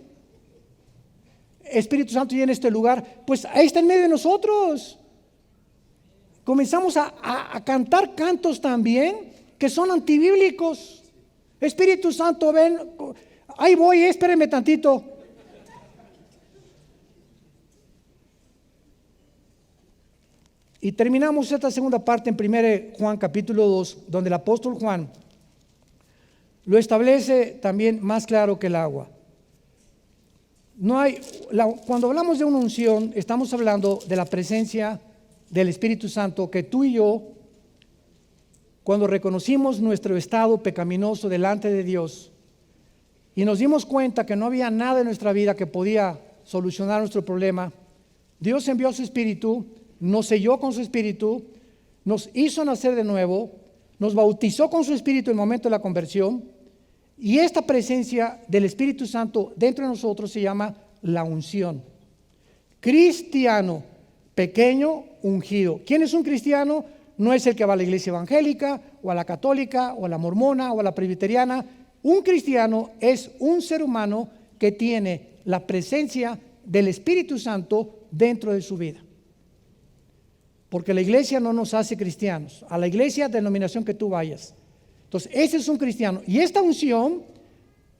Espíritu Santo ya en este lugar, pues ahí está en medio de nosotros. Comenzamos a cantar cantos también que son antibíblicos. Espíritu Santo, ven, ahí voy, espérenme tantito. Y terminamos esta segunda parte en 1 Juan capítulo 2, donde el apóstol Juan lo establece también más claro que el agua. Cuando hablamos de una unción, estamos hablando de la presencia del Espíritu Santo, que tú y yo, cuando reconocimos nuestro estado pecaminoso delante de Dios y nos dimos cuenta que no había nada en nuestra vida que podía solucionar nuestro problema, Dios envió a su Espíritu, nos selló con su Espíritu, nos hizo nacer de nuevo, nos bautizó con su Espíritu en el momento de la conversión. Y esta presencia del Espíritu Santo dentro de nosotros se llama la unción. Cristiano, pequeño, ungido. ¿Quién es un cristiano? No es el que va a la iglesia evangélica, o a la católica, o a la mormona, o a la presbiteriana. Un cristiano es un ser humano que tiene la presencia del Espíritu Santo dentro de su vida. Porque la iglesia no nos hace cristianos. A la iglesia, denominación que tú vayas. Entonces, ese es un cristiano. Y esta unción,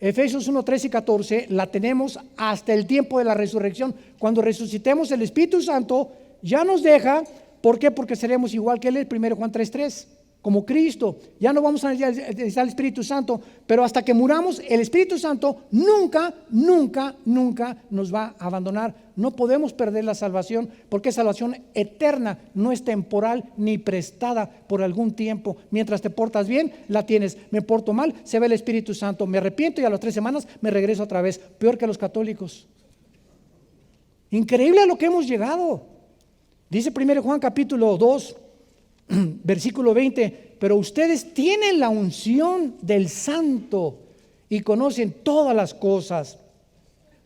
Efesios 1, 13 y 14, la tenemos hasta el tiempo de la resurrección. Cuando resucitemos, el Espíritu Santo ya nos deja. ¿Por qué? Porque seremos igual que Él, 1 Juan 3, 3, como Cristo. Ya no vamos a necesitar el Espíritu Santo, pero hasta que muramos, el Espíritu Santo nunca nos va a abandonar. No podemos perder la salvación, porque es salvación eterna, no es temporal ni prestada por algún tiempo. Mientras te portas bien, la tienes. Me porto mal, se ve el Espíritu Santo. Me arrepiento y a las 3 semanas me regreso otra vez. Peor que los católicos. Increíble a lo que hemos llegado. Dice 1 Juan capítulo 2, versículo 20, pero ustedes tienen la unción del Santo y conocen todas las cosas.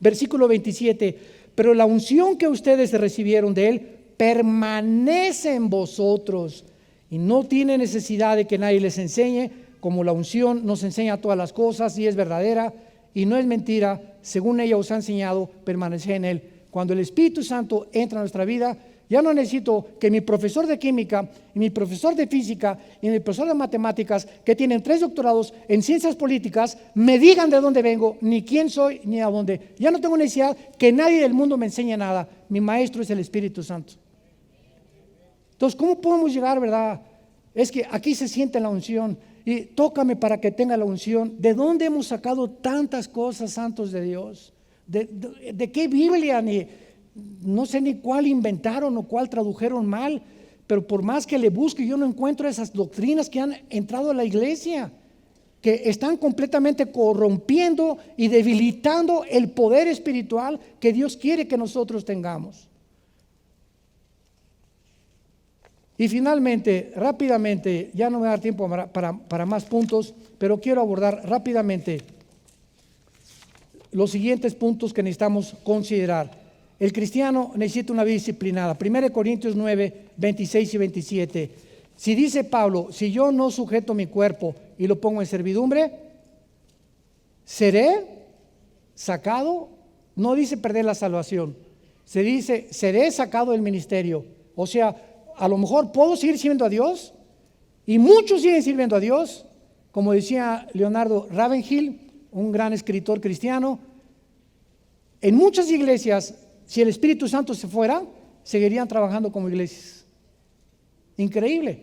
Versículo 27, pero la unción que ustedes recibieron de Él permanece en vosotros y no tiene necesidad de que nadie les enseñe, como la unción nos enseña todas las cosas y es verdadera y no es mentira, según ella os ha enseñado, permanece en Él. Cuando el Espíritu Santo entra en nuestra vida, Ya no necesito que mi profesor de química, y mi profesor de física y mi profesor de matemáticas, que tienen 3 doctorados en ciencias políticas, me digan de dónde vengo, ni quién soy, ni a dónde. Ya no tengo necesidad que nadie del mundo me enseñe nada. Mi maestro es el Espíritu Santo. Entonces, ¿cómo podemos llegar, verdad? Es que aquí se siente la unción. Y tócame para que tenga la unción. ¿De dónde hemos sacado tantas cosas, santos de Dios? ¿De qué Biblia? No sé ni cuál inventaron o cuál tradujeron mal, pero por más que le busque, yo no encuentro esas doctrinas que han entrado a la iglesia, que están completamente corrompiendo y debilitando el poder espiritual que Dios quiere que nosotros tengamos. Y finalmente, rápidamente, ya no me va a dar tiempo para más puntos, pero quiero abordar rápidamente los siguientes puntos que necesitamos considerar. El cristiano necesita una vida disciplinada. 1 Corintios 9, 26 y 27. Si dice Pablo, si yo no sujeto mi cuerpo y lo pongo en servidumbre, seré sacado. No dice perder la salvación, se dice seré sacado del ministerio. O sea, a lo mejor puedo seguir sirviendo a Dios, y muchos siguen sirviendo a Dios, como decía Leonardo Ravenhill, un gran escritor cristiano. En muchas iglesias, si el Espíritu Santo se fuera, seguirían trabajando como iglesias. Increíble.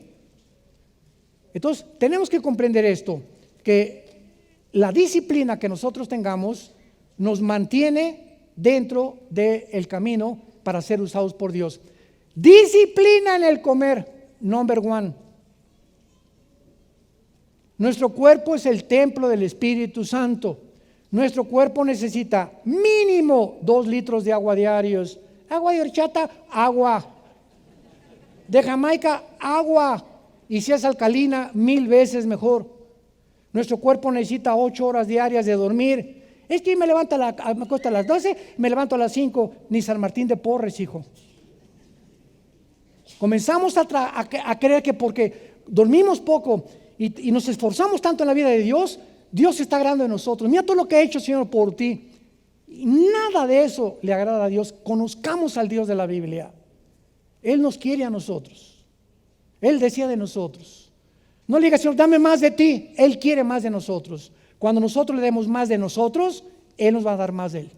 Entonces, tenemos que comprender esto, que la disciplina que nosotros tengamos nos mantiene dentro del camino para ser usados por Dios. Disciplina en el comer, number 1. Nuestro cuerpo es el templo del Espíritu Santo. Nuestro cuerpo necesita mínimo 2 litros de agua diarios. Agua de horchata, agua. De Jamaica, agua. Y si es alcalina, 1000 veces mejor. Nuestro cuerpo necesita 8 horas diarias de dormir. Es que me acuesto a las 12, me levanto a las 5. Ni San Martín de Porres, hijo. Comenzamos a creer que porque dormimos poco y nos esforzamos tanto en la vida de Dios, Dios está agradando de nosotros. Mira todo lo que ha hecho el Señor por ti. Y nada de eso le agrada a Dios. Conozcamos al Dios de la Biblia. Él nos quiere a nosotros. Él decía de nosotros. No le diga, Señor, dame más de ti. Él quiere más de nosotros. Cuando nosotros le demos más de nosotros, Él nos va a dar más de Él.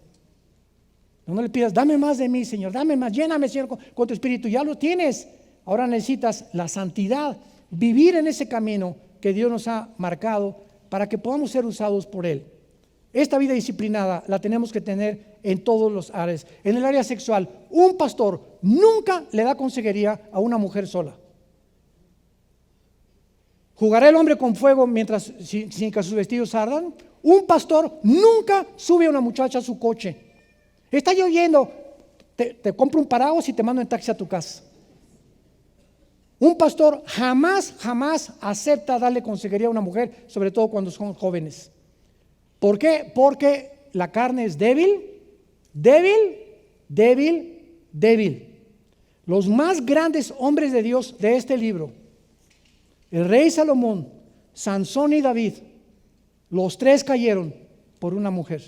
No le pidas, dame más de mí, Señor, dame más, lléname, Señor, con tu espíritu. Ya lo tienes. Ahora necesitas la santidad, vivir en ese camino que Dios nos ha marcado para que podamos ser usados por Él. Esta vida disciplinada la tenemos que tener en todos los áreas. En el área sexual, un pastor nunca le da consejería a una mujer sola. ¿Jugará el hombre con fuego mientras sin que sus vestidos ardan? Un pastor nunca sube a una muchacha a su coche. Está lloviendo, te compro un paraguas y te mando en taxi a tu casa. Un pastor jamás acepta darle consejería a una mujer, sobre todo cuando son jóvenes. ¿Por qué? Porque la carne es débil. Los más grandes hombres de Dios de este libro, el rey Salomón, Sansón y David, los 3 cayeron por una mujer.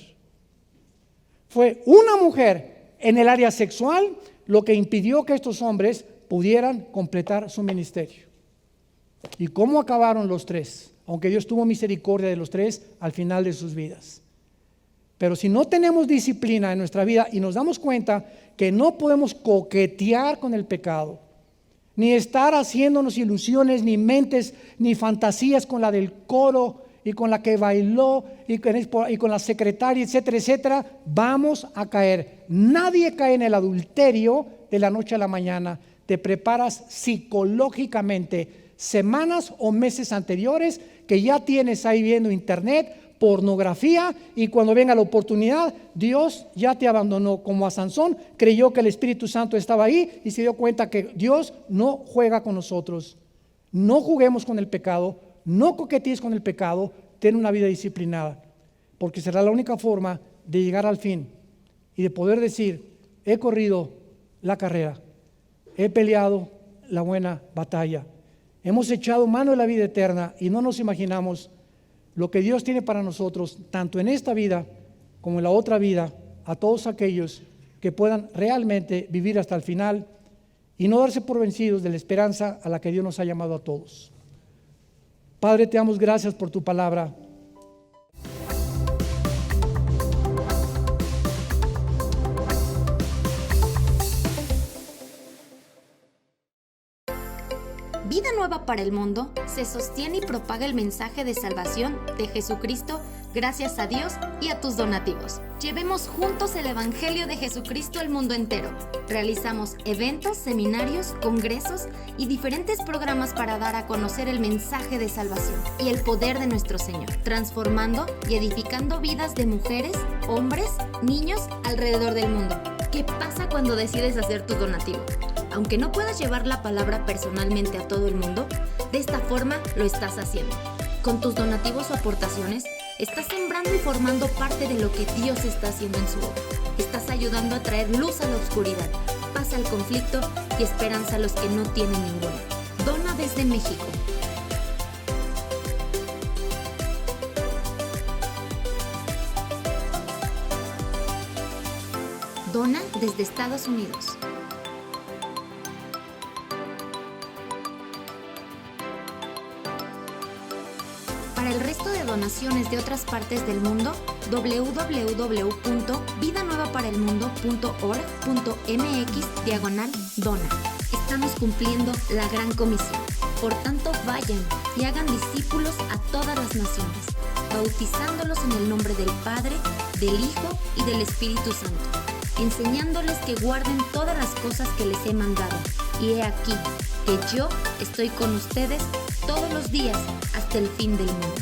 Fue una mujer en el área sexual lo que impidió que estos hombres pudieran completar su ministerio. ¿Y cómo acabaron los 3? Aunque Dios tuvo misericordia de los 3 al final de sus vidas. Pero si no tenemos disciplina en nuestra vida y nos damos cuenta que no podemos coquetear con el pecado, ni estar haciéndonos ilusiones, ni mentes, ni fantasías con la del coro y con la que bailó y con la secretaria, etcétera, etcétera, vamos a caer. Nadie cae en el adulterio de la noche a la mañana. Te preparas psicológicamente semanas o meses anteriores que ya tienes ahí viendo internet, pornografía, y cuando venga la oportunidad, Dios ya te abandonó. Como a Sansón, creyó que el Espíritu Santo estaba ahí y se dio cuenta que Dios no juega con nosotros. No juguemos con el pecado, no coquetees con el pecado, ten una vida disciplinada, porque será la única forma de llegar al fin y de poder decir, he corrido la carrera, he peleado la buena batalla, hemos echado mano de la vida eterna y no nos imaginamos lo que Dios tiene para nosotros, tanto en esta vida como en la otra vida, a todos aquellos que puedan realmente vivir hasta el final y no darse por vencidos de la esperanza a la que Dios nos ha llamado a todos. Padre, te damos gracias por tu palabra. Vida Nueva para el Mundo se sostiene y propaga el mensaje de salvación de Jesucristo gracias a Dios y a tus donativos. Llevemos juntos el Evangelio de Jesucristo al mundo entero. Realizamos eventos, seminarios, congresos y diferentes programas para dar a conocer el mensaje de salvación y el poder de nuestro Señor, transformando y edificando vidas de mujeres, hombres, niños alrededor del mundo. ¿Qué pasa cuando decides hacer tu donativo? Aunque no puedas llevar la palabra personalmente a todo el mundo, de esta forma lo estás haciendo. Con tus donativos o aportaciones, estás sembrando y formando parte de lo que Dios está haciendo en su obra. Estás ayudando a traer luz a la oscuridad, paz al conflicto y esperanza a los que no tienen ninguna. Dona desde México. Dona desde Estados Unidos. Para el resto de donaciones de otras partes del mundo, www.vidanuevaparaelmundo.org.mx/dona. Estamos cumpliendo la gran comisión. Por tanto, vayan y hagan discípulos a todas las naciones, bautizándolos en el nombre del Padre, del Hijo y del Espíritu Santo, enseñándoles que guarden todas las cosas que les he mandado. Y he aquí que yo estoy con ustedes todos los días hasta el fin del mundo.